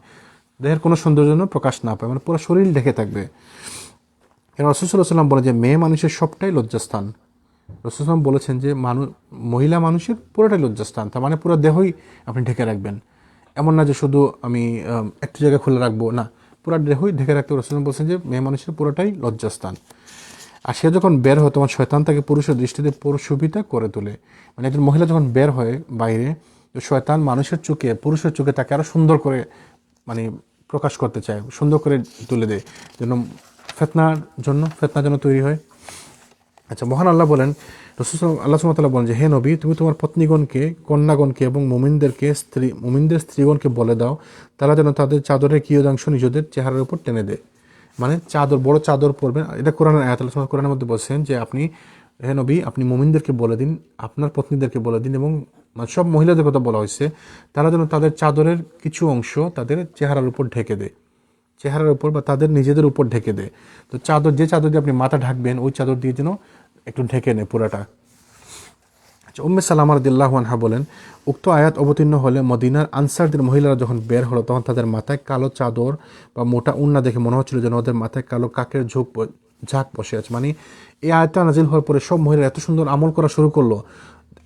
দেহের কোনো সৌন্দর্য যেন প্রকাশ না পায়, মানে পুরো শরীর ঢেকে থাকবে। এর রাসূল সাল্লাল্লাহু আলাইহি ওয়াসাল্লাম বলেন যে মেয়ে মানুষের সবটাই লজ্জাস্থান। রাসূল সাল্লাল্লাহু বলেছেন যে মহিলা মানুষের পুরোটাই লজ্জাস্থান, তার মানে পুরো দেহই আপনি ঢেকে রাখবেন। এমন না যে শুধু আমি একটু জায়গা খুলে রাখবো, না, পুরো দেহই ঢেকে রাখতে। রাসূল বলছেন যে মেয়ে মানুষের পুরোটাই লজ্জাস্থান। আর সে যখন বের হয় তখন শয়তান তাকে পুরুষের দৃষ্টিতে পরশুভিতা করে তোলে। মানে একজন মহিলা যখন বের হয় বাইরে, তো শয়তান মানুষের চোখে, পুরুষের চোখে তাকে আরও সুন্দর করে মানে প্রকাশ করতে চায়, সুন্দর করে তুলে দেয়, যেন ফেতনা যেন তৈরি হয়। আচ্ছা, মহান আল্লাহ বলেন, আল্লাহ সুবহানাহু ওয়া তাআলা বলেন যে হে নবী, তুমি তোমার পত্নীগণকে, কন্যাগণকে এবং মুমিনদের স্ত্রীগণকে বলে দাও, তারা যেন তাদের চাদরের কিয়দাংশ নিজেদের চেহারার উপর টেনে দেয়। মানে চাদর, বড় চাদর পরবেন। এটা কোরআনের আয়াত। আল্লাহ কোরআনের মধ্যে বলছেন যে আপনি, হে নবী, আপনি মুমিনদেরকে বলে দিন, আপনার পত্নীদেরকে বলে দিন, এবং সব মহিলাদের কথা বলা হয়েছে, তারা যেন তাদের চাদরের কিছু অংশ তাদের চেহারার উপর ঢেকে দেয়, চেহারার উপর বা তাদের নিজেদের উপর ঢেকে দেয়। তো চাদর, যে চাদর দিয়ে আপনি মাথা ঢাকবেন, ওই চাদর দিয়ে যেন একটু ঢেকে নেয় পুরাটা। আচ্ছা, উম্মে সালামা রাদিয়াল্লাহু আনহা বলেন, উক্ত আয়াত অবতীর্ণ হলে মদিনার আনসারদের মহিলারা যখন বের হলো, তখন তাদের মাথায় কালো চাদর বা মোটা উন্না দেখে মনে হচ্ছিল যেন ওদের মাথায় কালো কাকের ঝাঁক বসে আছে। মানে এই আয়াতটা নাজিল হওয়ার পরে সব মহিলা এত সুন্দর আমল করা শুরু করলো।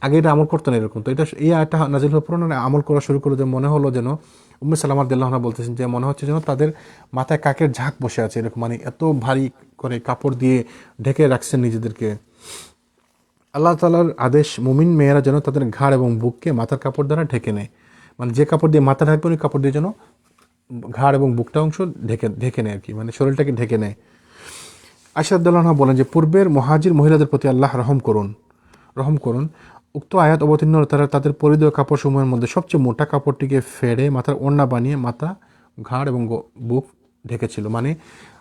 আগে এটা আমল করতো না এরকম, তো এটা এই আয়াতটা নাজিল হওয়ার পরে আমল করা শুরু করলো, যে মনে হলো যেন, উম্মে সালামা রাদিয়াল্লাহু আনহা বলতেছেন যে মনে হচ্ছে যেন তাদের মাথায় কাকের ঝাঁক বসে আছে এরকম, মানে এত ভারী করে কাপড় দিয়ে ঢেকে রাখছেন নিজেদেরকে। আল্লাহ তাআলার আদেশ, মুমিন মেয়েরা যেন তাদের ঘাড় এবং বুককে মাথার কাপড় দ্বারা ঢেকে নেয়। মানে যে কাপড় দিয়ে মাথা ঢাকবে, ওই কাপড় দিয়ে যেন ঘাড় এবং বুকটা অংশ ঢেকে নেয় আর কি, মানে শরীরটাকে ঢেকে নেয়। আয়েশা রাদিয়াল্লাহু আনহা বলেন যে পূর্বের মুহাজির মহিলাদের প্রতি আল্লাহ রহম করুন। উক্ত আয়াত অবতীর্ণ তারা তাদের পরিধেয় কাপড় সমূহের মধ্যে সবচেয়ে মোটা কাপড়টিকে ফেড়ে মাথার ওড়না বানিয়ে মাথা, ঘাড় এবং বুক ঢেকেছিল। মানে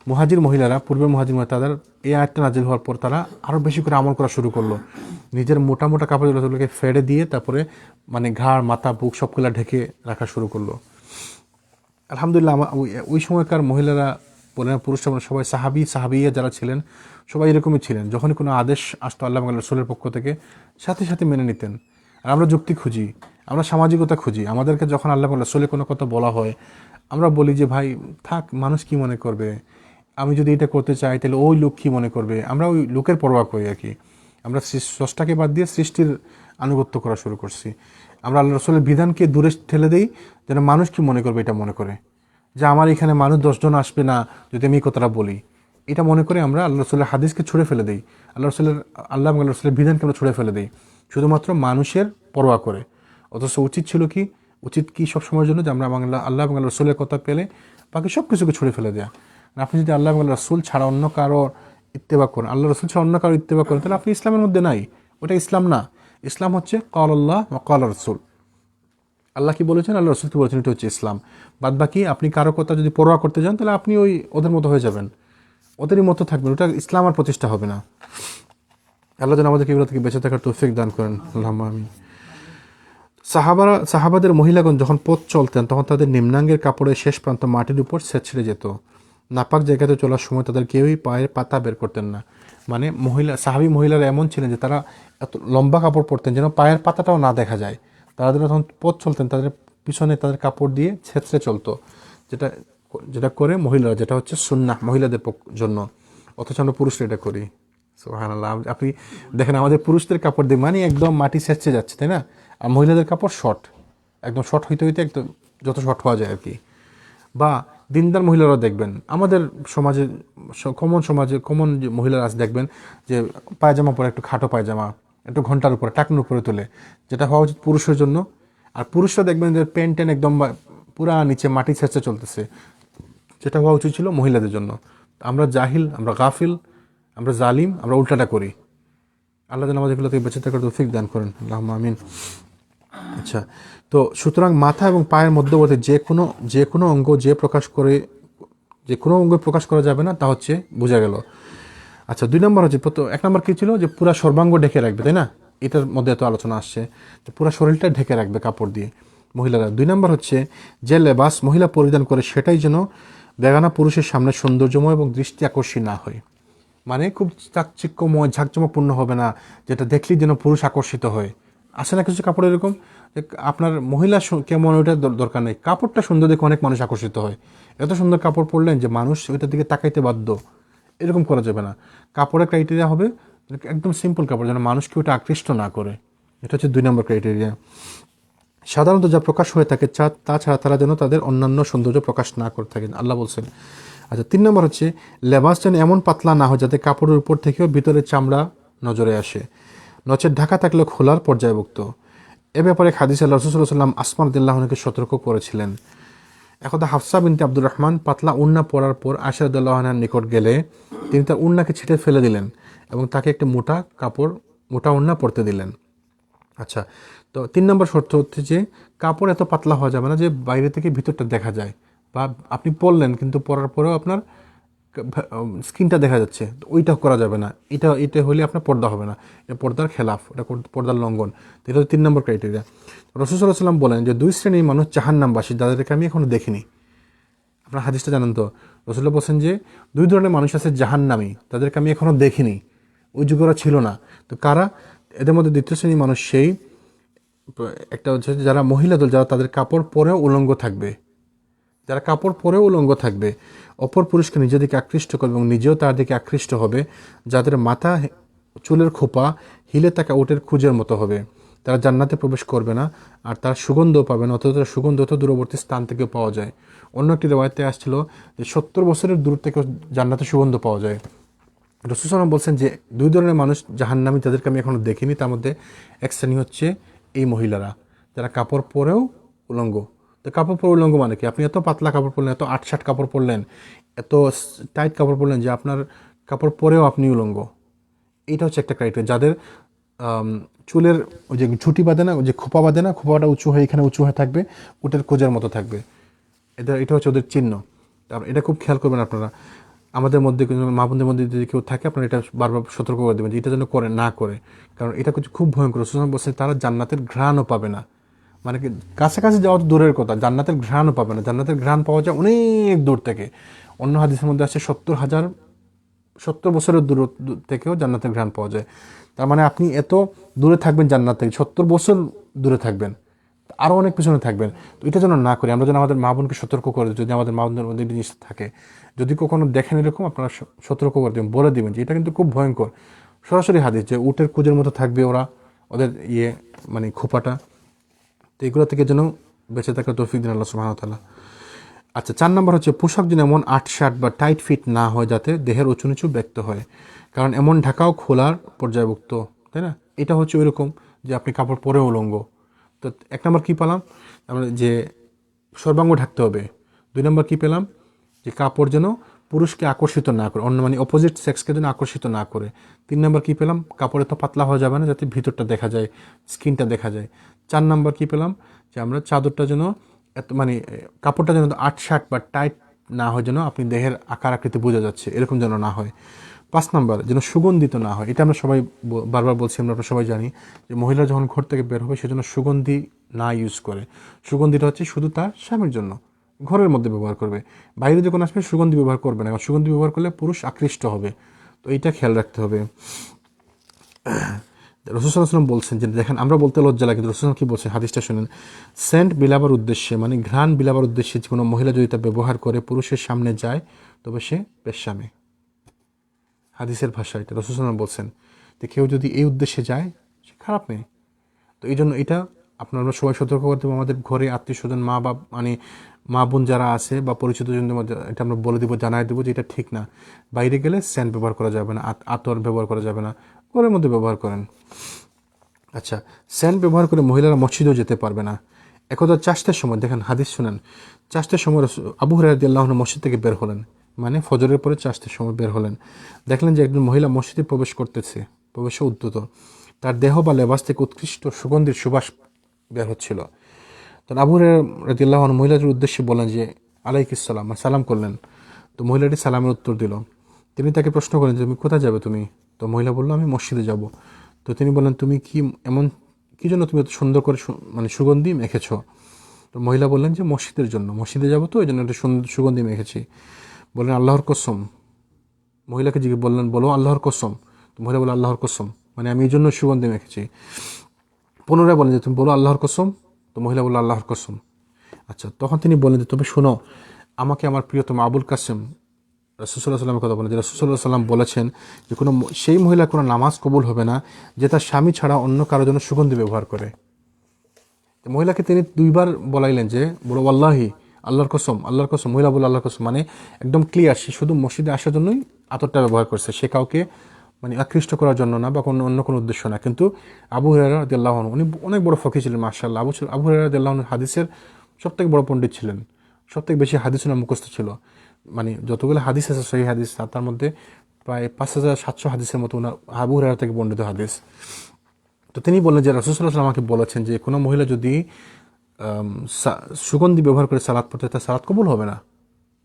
মুহাজির মহিলারা, পূর্বের মুহাজির মহিলা, তাদের এই আয়াতটা নাজিল হওয়ার পর তারা আরও বেশি করে আমল করা শুরু করলো। নিজের মোটা মোটা কাপড়গুলোকে ফেড়ে দিয়ে তারপরে মানে ঘাড়, মাথা, বুক সবগুলো ঢেকে রাখা শুরু করলো। আলহামদুলিল্লাহ, ওই সময়কার মহিলারা বলেন, পুরুষরা বলেন, সবাই সাহাবিয়া যারা ছিলেন সবাই এরকমই ছিলেন। যখনই কোনো আদেশ আসতো আল্লাহ এবং রাসূলের পক্ষ থেকে, সাথে সাথে মেনে নিতেন। আর আমরা যুক্তি খুঁজি, আমরা সামাজিকতা খুঁজি। আমাদেরকে যখন আল্লাহ এবং রাসূলের কোনো কথা বলা হয়, আমরা বলি যে ভাই থাক, মানুষ কি মনে করবে, আমি যদি এটা করতে চাই তাহলে ওই লোক কী মনে করবে। আমরা ওই লোকের পরোয়া করি আর কি। আমরা স্রষ্টাকে বাদ দিয়ে সৃষ্টির আনুগত্য করা শুরু করছি। আমরা আল্লাহ রাসূলের বিধানকে দূরে ঠেলে দেই, যেন মানুষ কি মনে করবে এটা মনে করে, যে আমার এখানে মানুষ 10 জন আসবে না যদি আমি এই কথাটা বলি, এটা মনে করে আমরা আল্লাহ রাসূলের হাদিসকে ছুঁড়ে ফেলে দিই, আল্লাহ এবং আল্লাহ রাসূলের বিধানকে আমরা ছুঁড়ে ফেলে দিই, শুধুমাত্র মানুষের পরোয়া করে। অথচ উচিত ছিল কি, উচিত কি সব সময়ের জন্য যে আমরা আল্লাহ এবং আল্লাহ রসুলের কথা পেলে বাকি সব কিছুকে ছুড়ে ফেলে দেওয়া। আপনি যদি আল্লাহ এবং আল্লাহ রসুল ছাড়া অন্য কারো ইত্তেবা করেন, আল্লাহ রসুল ছাড়া অন্য কারো ইত্তেবা করেন, তাহলে আপনি ইসলামের মধ্যে নাই। ওটা ইসলাম না। ইসলাম হচ্ছে ক্বাল আল্লাহ ওয়া ক্বাল রসুল, আল্লাহ কি বলেছেন, আল্লাহ রসুল কি বলেছেন, এটা হচ্ছে ইসলাম। বাদ বাকি আপনি কারো কথা যদি পরোয়া করতে যান, তাহলে আপনি ওই ওদের মতো হয়ে যাবেন, ওদেরই মতো থাকবেন। ওটা ইসলাম আর প্রতিষ্ঠা হবে না। আল্লাহ যেন আমাদেরকে এগুলো থেকে বেঁচে থাকার তৌফিক দান করেন, আল্লাহুম্মা আমিন। সাহাবাদের মহিলাগণ যখন পথ চলতেন, তখন তাদের নিম্নাঙ্গের কাপড়ের শেষ প্রান্ত মাটির উপর ছেঁচড়ে যেত। নাপাক জায়গাতে চলার সময় তাদের কেউই পায়ের পাতা বের করতেন না। মানে সাহাবী মহিলারা এমন ছিলেন যে তারা এত লম্বা কাপড় পরতেন যেন পায়ের পাতাটাও না দেখা যায়। তারা যখন পথ চলতেন, তাদের পিছনে তাদের কাপড় দিয়ে ছেঁচড়ে চলতো, যেটা যেটা করে মহিলারা, যেটা হচ্ছে সুন্নাহ মহিলাদের জন্য। অথচ আমরা পুরুষরা এটা করি। সুবহানাল্লাহ। আপনি দেখেন আমাদের পুরুষদের কাপড় দিয়ে মানে একদম মাটি ছেঁচড়ে যাচ্ছে, তাই না? আর মহিলাদের কাপড় শর্ট, একদম শর্ট হইতে হইতে একদম যত শর্ট হওয়া যায় আর কি। বা দিনদার মহিলারাও দেখবেন আমাদের সমাজে, কমন যে মহিলারা আছে দেখবেন যে পায়জামা পরে, একটু খাটো পায়জামা, একটু ঘন্টার উপরে টাকনুর উপরে তোলে, যেটা হওয়া উচিত পুরুষের জন্য। আর পুরুষরা দেখবেন যে প্যান্ট ট্যান একদম পুরা নিচে মাটি ছেঁচড়ে চলতেছে, যেটা হওয়া উচিত ছিল মহিলাদের জন্য। আমরা জাহিল, আমরা গাফিল, আমরা জালিম, আমরা উল্টাটা করি। আল্লাহ যেন আমাদের এগুলো থেকে বেঁচে থাকার তৌফিক দান করেন, আল্লাহুম্মা আমিন। আচ্ছা, তো সুতরাং মাথা এবং পায়ের মধ্যবর্তী যে কোনো অঙ্গ যে কোনো অঙ্গ প্রকাশ করা যাবে না, তা হচ্ছে বোঝা গেল। আচ্ছা, 2 নম্বর হচ্ছে, 1 নম্বর কী ছিল যে পুরা সর্বাঙ্গ ঢেকে রাখবে, তাই না? এটার মধ্যে এত আলোচনা আসছে যে পুরা শরীরটা ঢেকে রাখবে কাপড় দিয়ে মহিলারা। 2 নম্বর হচ্ছে যে লেবাস মহিলা পরিধান করে সেটাই যেন বেগানা পুরুষের সামনে সৌন্দর্যময় এবং দৃষ্টি আকর্ষী না হয়। মানে খুব চাকচিক্যময় ঝাঁকজমকপূর্ণ হবে না, যেটা দেখলেই যেন পুরুষ আকর্ষিত হয়। আসে না কিছু কাপড় এরকম, আপনার মহিলা কেমন ওইটা দরকার নেই, কাপড়টা সুন্দর দেখে অনেক মানুষ আকর্ষিত হয়। এত সুন্দর কাপড় পরলেন যে মানুষ ওইটার দিকে তাকাইতে বাধ্য, এরকম করা যাবে না। কাপড়ের ক্রাইটেরিয়া হবে একদম সিম্পল কাপড়, যেন মানুষকে ওইটা আকৃষ্ট না করে। এটা হচ্ছে 2 নম্বর ক্রাইটেরিয়া। সাধারণত যা প্রকাশ হয়ে থাকে তাছাড়া তারা যেন তাদের অন্যান্য সৌন্দর্য প্রকাশ না করে থাকেন, আল্লাহ বলছেন। আচ্ছা, 3 নম্বর হচ্ছে লেবাস যেন এমন পাতলা না হয় যাতে কাপড়ের উপর থেকেও ভিতরের চামড়া নজরে আসে, নচেত ঢাকা থাকলেও খোলার পর্যায়ভুক্ত। এ ব্যাপারে হাদিসে আল্লাহ রাসূল সাল্লাল্লাহু আলাইহি ওয়াসাল্লাম আসমা রাদিয়াল্লাহু আনহাকে সতর্ক করেছিলেন। একদা হাফসা বিনতে আব্দুর রহমান পাতলা উন্না পরার পর আয়েশা রাদিয়াল্লাহু আনহার নিকট গেলে তিনি তার উন্নাকে ছিটে ফেলে দিলেন এবং তাকে একটি মোটা উন্না পরতে দিলেন। আচ্ছা, তো 3 নম্বর শর্ত হচ্ছে যে কাপড় এত পাতলা হওয়া যাবে না যে বাইরে থেকে ভিতরটা দেখা যায়, বা আপনি পরলেন কিন্তু পরার পরেও আপনার স্কিনটা দেখা যাচ্ছে, তো ওইটা করা যাবে না। এটা হলে আপনার পর্দা হবে না, এটা পর্দার খেলাফ, এটা পর্দার লঙ্ঘন। তো এটা হচ্ছে 3 নম্বর ক্রাইটেরিয়া। রাসূল সাল্লাল্লাহু আলাইহি ওয়াসাল্লাম বলেন যে 2 শ্রেণীর মানুষ জাহান্নামবাসী, যাদেরকে আমি এখনো দেখিনি। আপনার হাদিসটা জানেন তো? রাসূলুল্লাহ বলছেন যে 2 ধরনের মানুষ আছে জাহান্নামী, তাদেরকে আমি এখনো দেখিনি, ওই যুগে ওরা ছিল না। তো কারা? এদের মধ্যে 2য় শ্রেণীর মানুষ সেই একটা হচ্ছে যারা মহিলা দল, যারা তাদের কাপড় পরেও উলঙ্গ থাকবে, যারা কাপড় পরেও উলঙ্গ থাকবে, অপর পুরুষকে নিজের দিকে আকৃষ্ট করবে এবং নিজেও তার দিকে আকৃষ্ট হবে, যাদের মাথা চুলের খোপা হিলে থাকা উটের খুঁজের মতো হবে। তারা জান্নাতে প্রবেশ করবে না, আর তার সুগন্ধও পাবে না, অথচ তার সুগন্ধ তো দূরবর্তী স্থান থেকেও পাওয়া যায়। অন্য একটি রেওয়ায়েতে আসছিল যে 70 বছরের দূর থেকে জান্নাতে সুগন্ধ পাওয়া যায়। রাসূল সাল্লাল্লাহু আলাইহি বলছেন যে 2 ধরনের মানুষ জাহান্নামী, তাদেরকে আমি এখনো দেখিনি। তার মধ্যে এক শ্রেণী হচ্ছে এই মহিলারা, যারা কাপড় পরেও উলঙ্গ। তো কাপড় পরে উলঙ্গ মানে কি? আপনি এত পাতলা কাপড় পরলেন, এত আটসাট কাপড় পরলেন, এত টাইট কাপড় পরলেন যে আপনার কাপড় পরেও আপনি উলঙ্গ। এইটা হচ্ছে একটা ক্রাইটেরিয়া। যাদের চুলের ওই যে ঝুঁটি বাঁধে না, ওই যে খোপা বাঁধে না, খোপাটা উঁচু হয়ে এখানে উঁচু হয়ে থাকবে, উটের কোজের মতো থাকবে, এটা হচ্ছে ওদের চিহ্ন। তারপর এটা খুব খেয়াল করবেন আপনারা। আমাদের মধ্যে মা বোনদের মধ্যে যদি কেউ থাকে, আপনারা এটা বারবার সতর্ক করে দেবেন যে এটা যেন না করে, কারণ এটা খুব ভয়ঙ্কর। রাসূল বলছে তারা জান্নাতের ঘ্রাণও পাবে না। মানে কি, কাছাকাছি যাওয়া তো দূরের কথা, জান্নাতের ঘ্রাণও পাবে না। জান্নাতের ঘ্রাণ পাওয়া যায় অনেক দূর থেকে। অন্য হাদিসের মধ্যে আছে 70 বছরের দূর থেকেও জান্নাতের ঘ্রাণ পাওয়া যায়। তার মানে আপনি এত দূরে থাকবেন জান্নাত থেকে, 70 বছর দূরে থাকবেন, আরও অনেক পিছনে থাকবেন। তো এটা যেন না করি। আমরা যেন আমাদের মা বোনকে সতর্ক করে দিই, যদি আমাদের মা বোনদের মধ্যে জিনিস থাকে, যদি কখনো দেখেন এরকম, আপনারা সতর্ক করে দেবেন, বলে দেবেন যে এটা কিন্তু খুব ভয়ঙ্কর। সরাসরি হাদিস যে উটের কুজের মতো থাকবে ওদের মানে খোপাটা। তো এগুলো থেকে যেন বেঁচে থাকার তৌফিক দিন আল্লাহ সুবহানাহু ওয়া তাআলা। আচ্ছা, 4 নম্বর হচ্ছে পোশাক যেন এমন আটশাট বা টাইট ফিট না হয় যাতে দেহের উঁচু নিচু ব্যক্ত হয়, কারণ এমন ঢাকাও খোলার পর্যায়ভুক্ত, তাই না? এটা হচ্ছে ওই রকম যে আপনি কাপড় পরে উলঙ্গ, তো 1 নম্বর কী পেলাম আমরা যে সর্বাঙ্গ ঢাকতে হবে। 2 নম্বর কী পেলাম যে কাপড় যেন পুরুষকে আকর্ষিত না করে, অন্য মানে অপোজিট সেক্সকে যেন আকর্ষিত না করে। 3 নম্বর কী পেলাম কাপড়ে তো পাতলা হওয়া যাবে না, যাতে ভিতরটা দেখা যায়, স্কিনটা দেখা যায়। 4 নম্বর কী পেলাম যে আমরা চাদরটা যেন এত মানে কাপড়টা যেন আটসাট বা টাইট না হয়, যেন আপনি দেহের আকার আকৃতি বোঝা যাচ্ছে এরকম যেন না হয়। 5 নম্বর যেন সুগন্ধিত না হয়। এটা আমরা সবাই বারবার বলছি, আমরা সবাই জানি যে মহিলা যখন ঘর থেকে বের হবে সেজন্য সুগন্ধি না ইউজ করে। সুগন্ধিটা হচ্ছে শুধু তার স্বামীর জন্য, ঘরের মধ্যে ব্যবহার করবে, বাইরে যখন আসবে সুগন্ধি ব্যবহার করবে না, কারণ সুগন্ধি ব্যবহার করলে পুরুষ আকৃষ্ট হবে। তো এইটা খেয়াল রাখতে হবে। রাসূল সাল্লাল্লাহু আলাইহি ওয়াসাল্লাম বলছেন যে দেখেন আমরা বলতে লজ্জা লাগে, কিন্তু রাসূল সাল্লাল্লাহু আলাইহি ওয়াসাল্লাম কি বলছেন হাদিসটা শুনেন। সেন্ট বিলাবার উদ্দেশ্যে মানে ঘ্রাণ বিলাবার উদ্দেশ্যে কোনো মহিলা যদি তা ব্যবহার করে পুরুষের সামনে যায় তবে সে বেশ্যামে। হাদিসের ভাষা এটা রাসূল সাল্লাল্লাহু আলাইহি ওয়াসাল্লাম বলছেন। তো কেউ যদি এই উদ্দেশ্যে যায় সে খারাপ মেয়ে। তো এই জন্য এটা আপনারা সবাই সতর্ক করতে হবে, আমাদের ঘরে আত্মীয় স্বজন মা বাপ মানে মা বোন যারা আছে বা পরিচিত জনদের মধ্যে এটা আমরা বলে দেবো, জানাই দেবো যে এটা ঠিক না। বাইরে গেলে স্যান্ড ব্যবহার করা যাবে না, আতর ব্যবহার করা যাবে না, ঘরের মধ্যে ব্যবহার করেন। আচ্ছা, স্যান্ড ব্যবহার করে মহিলারা মসজিদেও যেতে পারবে না। একদা চাষতের সময় দেখেন হাদিস শুনেন, চাষতের সময় আবু হুরায়রা রাদিয়াল্লাহু আনহু মসজিদ থেকে বের হলেন, মানে ফজরের পরে চাষতের সময় বের হলেন। দেখলেন যে একজন মহিলা মসজিদে প্রবেশ করতেছে, প্রবেশে উদ্যত, তার দেহ বা লেবাস থেকে উৎকৃষ্ট সুগন্ধির সুবাস বের হচ্ছিল। তখন আবু হুরায়রা রাদিয়াল্লাহু আনহু মহিলাটির উদ্দেশ্যে বলেন যে আলাইকুস সালাম, সালাম করলেন। তো মহিলাটি সালামের উত্তর দিল। তিনি তাকে প্রশ্ন করেন যে তুমি কোথায় যাবে তুমি? তো মহিলা বলল আমি মসজিদে যাব। তো তিনি বললেন তুমি কি এমন কী জন্য তুমি এত সুন্দর করে মানে সুগন্ধি মেখেছ? তো মহিলা বললেন যে মসজিদের জন্য, মসজিদে যাবো তো এই জন্য একটা সুগন্ধি মেখেছি। বললেন আল্লাহর কসম। মহিলাকে জিজ্ঞেস বললেন বলো আল্লাহর কসম। তো মহিলা বলে আল্লাহর কসম, মানে আমি এই জন্য সুগন্ধি মেখেছি। পুনরায় বলেন যে তুমি বলো আল্লাহর কসম। তো মহিলা বলল আল্লাহর কসম। আচ্ছা, তখন তিনি বললেন যে তুমি শোনো, আমাকে আমার প্রিয়তম আবুল কাসেম রাসূল সাল্লাল্লাহু আলাইহি ওয়াসাল্লামের কথা বলেন যে রাসূল সাল্লাল্লাহু আলাইহি ওয়াসাল্লাম বলেছেন যে কোনো সেই মহিলার কোনো নামাজ কবুল হবে না যে তার স্বামী ছাড়া অন্য কারোর জন্য সুগন্ধি ব্যবহার করে। মহিলাকে তিনি 2বার বলাইলেন যে বলো আল্লাহি, আল্লাহর কসম, আল্লাহর কসম। মহিলা বলে আল্লাহর কসম, মানে একদম ক্লিয়ার সে শুধু মসজিদে আসার জন্যই আতরটা ব্যবহার করছে, সে কাউকে মানে আকৃষ্ট করার জন্য না বা অন্য কোনো উদ্দেশ্য না। কিন্তু আবু হুরায়রা রাদিয়াল্লাহু আনহু উনি অনেক বড় ফকি ছিলেন মাশাআল্লাহ। আবু হুরায়রা রাদিয়াল্লাহু আনহু হাদিসের সবথেকে বড় পণ্ডিত ছিলেন, সবথেকে বেশি হাদিস ওনার মুখস্থ ছিল। মানে যতগুলো হাদিস আছে সহিহ হাদিস তার মধ্যে প্রায় 5700 হাদিসের মতো ওনার আবু হুরায়রা থেকে বর্ণিত হাদিস। তো তিনি বললেন যে রাসূল সাল্লাল্লাহু আলাইহি ওয়াসাল্লাম আমাকে বলেছেন যে কোনো মহিলা যদি সুগন্ধি ব্যবহার করে সালাত পড়তে তার সালাত কবুল হবে না,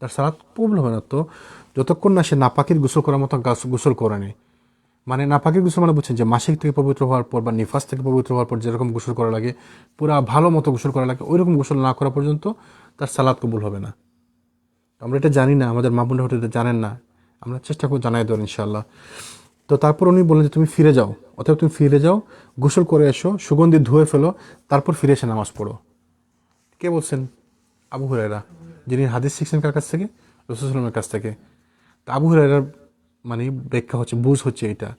তার সালাত কবুল হবে না। তো যতক্ষণ না সে নাপাকির গোসল করার মতো গোসল করেনি, মানে নাপাকির গোসল মানে বুঝছেন যে মাসিক থেকে পবিত্র হওয়ার পর বা নিফাস থেকে পবিত্র হওয়ার পর যেরকম গোসল করা লাগে, পুরা ভালো মতো গোসল করা লাগে, ওইরকম গোসল না করা পর্যন্ত তার সালাত কবুল হবে না। আমরা এটা জানি না, আমাদের মা বোনরা হয়তো এটা জানেন না, আমরা চেষ্টা করে জানাই দেওয়ার ইনশাআল্লাহ। তো তারপর উনি বললেন যে তুমি ফিরে যাও, অথবা তুমি ফিরে যাও, গোসল করে এসো, সুগন্ধি ধুয়ে ফেলো, তারপর ফিরে এসে নামাজ পড়ো। কে বলছেন? আবু হুরায়রা, যিনি হাদিস শিখছেন কার কাছ থেকে? রাসূল সাল্লাল্লাহু আলাইহি ওয়াসাল্লামের কাছ থেকে। তো আবু হুরায়রার মানে ব্যাখ্যা হচ্ছে, বুঝ হচ্ছে এটা।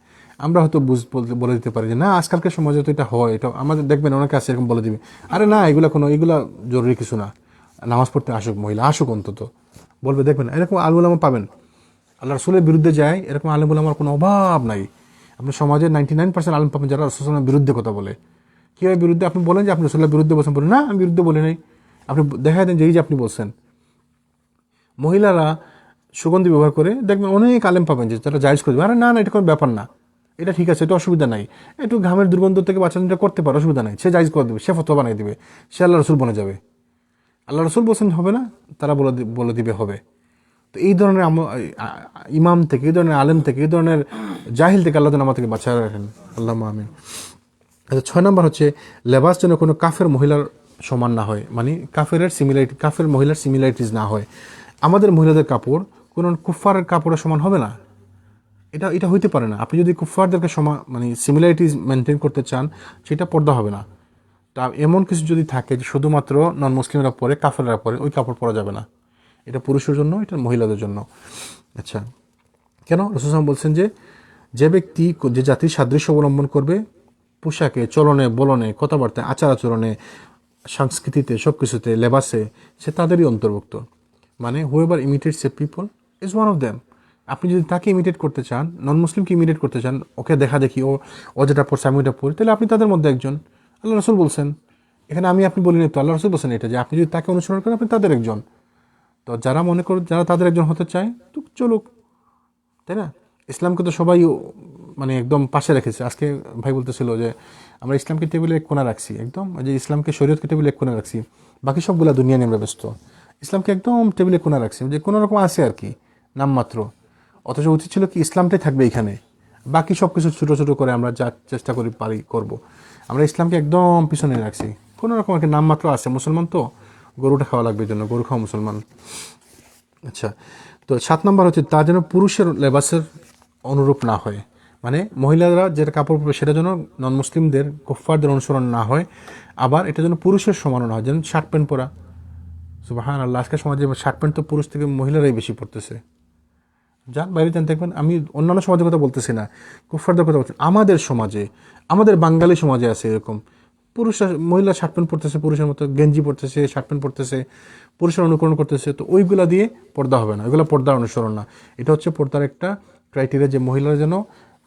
আমরা হয়তো বুঝ বলে দিতে পারি যে না আজকালকার সমাজে তো এটা হয়, এটা আমাদের দেখবেন অনেকে আছে এরকম বলে দিবে, আরে না এগুলা জরুরি কিছু না, নামাজ পড়তে আসুক মহিলা, আসুক অন্তত বলবে। দেখবেন এরকম আলেম ওলামা পাবেন, আল্লাহ রসুলের বিরুদ্ধে যায় এরকম আলেম ওলামার কোনো অভাব নাই। আপনি সমাজে 99% আলেম পাবেন যারা রসুলের বিরুদ্ধে কথা বলে। কীভাবে বিরুদ্ধে? আপনি বলেন যে আপনি রসুলের বিরুদ্ধে বলছেন, বলেন না আমি বিরুদ্ধে বলি নাই, আপনি দেখা দেন যে এই যে আপনি বলছেন মহিলারা সুগন্ধি ব্যবহার করে, দেখবেন অনেক আলেম পাবেন যে তারা জায়েজ করে দেবে, আরে না না এটা কোনো ব্যাপার না, এটা ঠিক আছে, এটা অসুবিধা নাই, একটু ঘামের দুর্গন্ধ থেকে বাঁচানো এটা করতে পারে, অসুবিধা নাই, সে জায়েজ করে দেবে, সে ফতোয়া বানিয়ে দেবে, সে আল্লাহ রসুল বনে যাবে। আল্লাহ রসুল বলছেন হবে না, তারা বলে দিবে হবে। তো এই ধরনের ইমাম থেকে, এই ধরনের আলেম থেকে, এই ধরনের জাহিল থেকে আল্লাহ আমাদেরকে বাঁচায় রাখেন, আল্লাহ আমিন। আচ্ছা, 6 নম্বর হচ্ছে লেবাস যেন কোনো কাফের মহিলার সমান না হয়, মানে কাফের মহিলার সিমিলারিটিস না হয়। আমাদের মহিলাদের কাপড় কোনো কুফফারের কাপড়ের সমান হবে না, এটা হইতে পারে না। আপনি যদি কুফফারদেরকে মানে সিমিলারিটিস মেনটেন করতে চান, সেটা পর্দা হবে না। তা এমন কিছু যদি থাকে যে শুধুমাত্র নন মুসলিমরা পরে, কাফেররা পরে, ওই কাপড় পরা যাবে না। এটা পুরুষের জন্য, এটা মহিলাদের জন্য। আচ্ছা, কেন? রাসূল সাল্লাল্লাহু আলাইহি ওয়াসাল্লাম বলছেন যে ব্যক্তি যে জাতির সাদৃশ্য অবলম্বন করবে পোশাকে, চলনে, বলনে, কথাবার্তায়, আচার আচরণে, সংস্কৃতিতে, সব কিছুতে, লেবাসে, সে তাদেরই অন্তর্ভুক্ত। মানে whoever imitates A people is one of them. আপনি যদি তাকে ইমিটেট করতে চান, নন মুসলিমকে ইমিটেট করতে চান, ওকে দেখা দেখি ও যেটা পড়ছে আমি ওটা পড়ি, তাহলে আপনি তাদের মধ্যে একজন। আল্লাহ রাসূল বলছেন এখানে আমি আপনি বলিনি তো, আল্লাহ রাসূল বলছেন এটা যে আপনি যদি তাকে অনুসরণ করেন আপনি তাদের একজন। তো যারা মনে করেন যারা তাদের একজন হতে চায় তো চলুক, তাই না? ইসলামকে তো সবাই মানে একদম পাশে রেখেছে। আজকে ভাই বলতেছিল যে আমরা ইসলামকে টেবিলে এক কোণা রাখছি, একদম যে ইসলামকে শরীয়তকে টেবিলে এক কোণা রাখছি, বাকি সবগুলা দুনিয়া নিয়ে আমরা ব্যস্ত। ইসলামকে একদম টেবিলে কোণা রাখছি, যে কোনো রকম আছে আর কি নামমাত্র। অথচ উচিত ছিল কি ইসলামটাই থাকবে এখানে, বাকি সব কিছু ছোটো ছোটো করে আমরা যা চেষ্টা করি পারি করব। আমরা ইসলামকে একদম পিছনে রাখছি, কোনো রকম আর কি নামমাত্র আছে। মুসলমান তো গরুটা খাওয়া লাগবে, এই জন্য গরু খাওয়া মুসলমান। আচ্ছা, তো 7 নম্বর হচ্ছে তা যেন পুরুষের লেবাসের অনুরূপ না হয়, মানে মহিলারা যেটা কাপড় পরবে সেটা যেন নন মুসলিমদের কুফফারদের অনুসরণ না হয়, আবার এটা যেন পুরুষের সমান না হয়। যেন শার্ট প্যান্ট পরা, সুবহানাল্লাহ, আজকের সমাজে শার্ট প্যান্ট তো পুরুষ থেকে মহিলারাই বেশি পড়তেছে। যান বাইরে যান দেখবেন, আমি অন্যান্য সমাজের কথা বলতেছি না, কুফফারদের কথা বলছি। আমাদের সমাজে, আমাদের বাঙালি সমাজে আছে এরকম, পুরুষরা মহিলা শার্ট প্যান্ট পরতেছে, পুরুষের মতো গেঞ্জি পরতেছে, শার্ট প্যান্ট পরতেছে, পুরুষের অনুকরণ করতেছে। তো ওইগুলা দিয়ে পর্দা হবে না, ওইগুলো পর্দার অনুসরণ না। এটা হচ্ছে পর্দার একটা ক্রাইটেরিয়া, যে মহিলারা যেন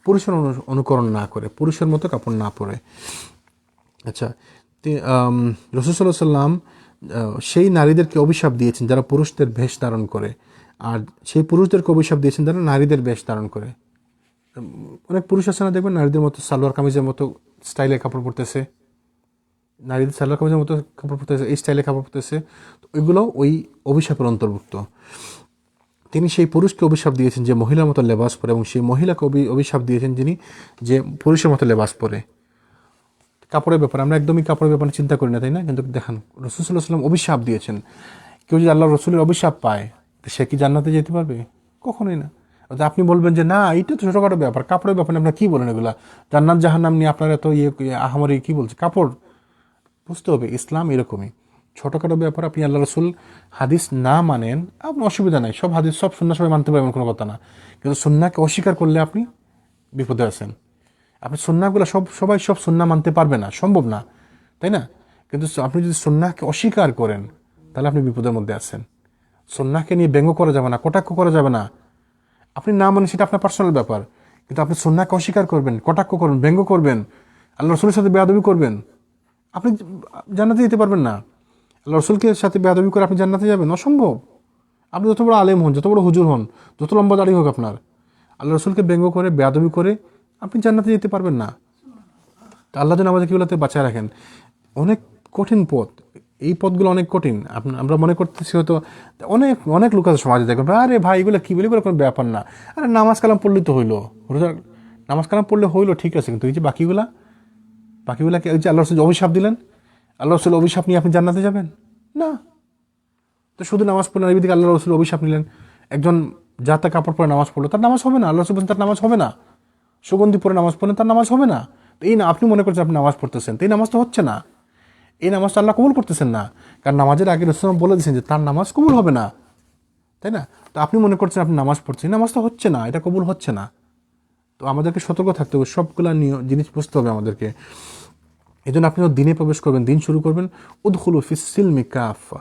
পুরুষের অনুকরণ না করে, পুরুষের মতো কাপড় না পরে। আচ্ছা, রাসূল সাল্লাল্লাহু আলাইহি সাল্লাম সেই নারীদেরকে অভিশাপ দিয়েছেন যারা পুরুষদের বেশ ধারণ করে, আর সেই পুরুষদেরকে অভিশাপ দিয়েছেন যারা নারীদের বেশ ধারণ করে। অনেক পুরুষ আছে না, দেখবেন নারীদের মতো সালোয়ার কামিজের মতো স্টাইলে কাপড় পরতেছে, নারীদের সালোয়ার কামিজের মতো কাপড় পরতেছে, এই স্টাইলে কাপড় পরতেছে। তো ওইগুলো ওই অভিশাপের অন্তর্ভুক্ত। তিনি সেই পুরুষকে অভিশাপ দিয়েছেন যে মহিলার মতো লেবাস পরে, এবং সেই মহিলাকে অভিশাপ দিয়েছেন যিনি যে পুরুষের মতো লেবাস পরে। কাপড়ের ব্যাপারে আমরা একদমই কাপড়ের ব্যাপারে চিন্তা করি না, তাই না? কিন্তু দেখেন রাসূল সাল্লাল্লাহু আলাইহি ওয়াসাল্লাম অভিশাপ দিয়েছেন। কেউ যদি আল্লাহ রসুলের অভিশাপ পায় সে কি জান্নাতে যেতে পারবে? কখনোই না। আপনি বলবেন যে না এইটা তো ছোটোখাটো ব্যাপার, কাপড়ের ব্যাপারে আপনারা কী বলেন এগুলা, জান্নাত জাহান্নাম নিয়ে আপনারা এত আহামরি কী বলছে, কাপড়। বুঝতে হবে ইসলাম এরকমই, ছোটোখাটো ব্যাপার আপনি আল্লাহ রসুল হাদিস না মানেন আপনার অসুবিধা নাই, সব হাদিস সব সুন্নাহ সবাই মানতে পারবেন, কোনো কথা না। কিন্তু সুন্নাহকে অস্বীকার করলে আপনি বিপদে আছেন। আপনি সুন্নাহগুলো সবাই সব সুন্নাহ মানতে পারবে না, সম্ভব না, তাই না? কিন্তু আপনি যদি সুন্নাহকে অস্বীকার করেন তাহলে আপনি বিপদের মধ্যে আছেন। সুন্নাহকে নিয়ে ব্যঙ্গ করা যাবে না, কটাক্ষ করা যাবে না। আপনি না মানেন সেটা আপনার পার্সোনাল ব্যাপার, কিন্তু আপনি সুন্নাহকে অস্বীকার করবেন, কটাক্ষ করবেন, ব্যঙ্গ করবেন, আল্লাহ রসুলের সাথে বেয়াদবি করবেন, আপনি জান্নাতে যেতে পারবেন না। আল্লাহ রসুলকে সাথে বেয়াদবি করে আপনি জান্নাতে যাবেন? অসম্ভব। আপনি যত বড় আলেম হন, যত বড় হুজুর হন, যত লম্বা দাড়ি হোক আপনার, আল্লাহ রসুলকে ব্যঙ্গ করে বেয়াদবি করে আপনি জান্নাতে যেতে পারবেন না। তো আল্লাহ যেন আমাদের কিগুলোতে বাঁচায় রাখেন। অনেক কঠিন পথ, এই পথগুলো অনেক কঠিন। আমরা মনে করতেছি হয়তো অনেক অনেক লোক আছে সমাজে, দেখবেন আরে ভাই এগুলো কী বলি, এগুলো কোনো ব্যাপার না, আরে নামাজ কালাম পড়লেই তো হইলো, রোজা নামাজ কালাম পড়লে হইলো, ঠিক আছে, কিন্তু এই যে বাকিগুলাকে ওই যে আল্লাহ রসুল অভিশাপ দিলেন, আল্লাহ রসুল অভিশাপ নিয়ে আপনি জান্নাতে যাবেন না। তো শুধু নামাজ পড়লেন, এই দিকে আল্লাহ রসুল অভিশাপ নিলেন। একজন যাতে কাপড় পরে নামাজ পড়লো তার নামাজ হবে না, আল্লাহ রসুল বলছেন তার নামাজ হবে না। সুগন্ধি পরে নামাজ পড়লেন তার নামাজ হবে না। তো এই না আপনি মনে করছেন আপনি নামাজ পড়তেছেন, তো এই নামাজ তো হচ্ছে না, এই নামাজটা আল্লাহ কবুল করতেছেন না, কারণ নামাজের আগে রাসূল বলে দিয়েছেন যে তার নামাজ কবুল হবে না, তাই না? তো আপনি মনে করছেন আপনি নামাজ পড়ছেন, নামাজ তো হচ্ছে না, এটা কবুল হচ্ছে না। তো আমাদেরকে সতর্ক থাকতে হবে, সবগুলা জিনিস বুঝতে হবে আমাদেরকে। এই জন্য আপনি যখন দিনে প্রবেশ করবেন, দিন শুরু করবেন, উদখুলু ফিস-সিলমি কাফা,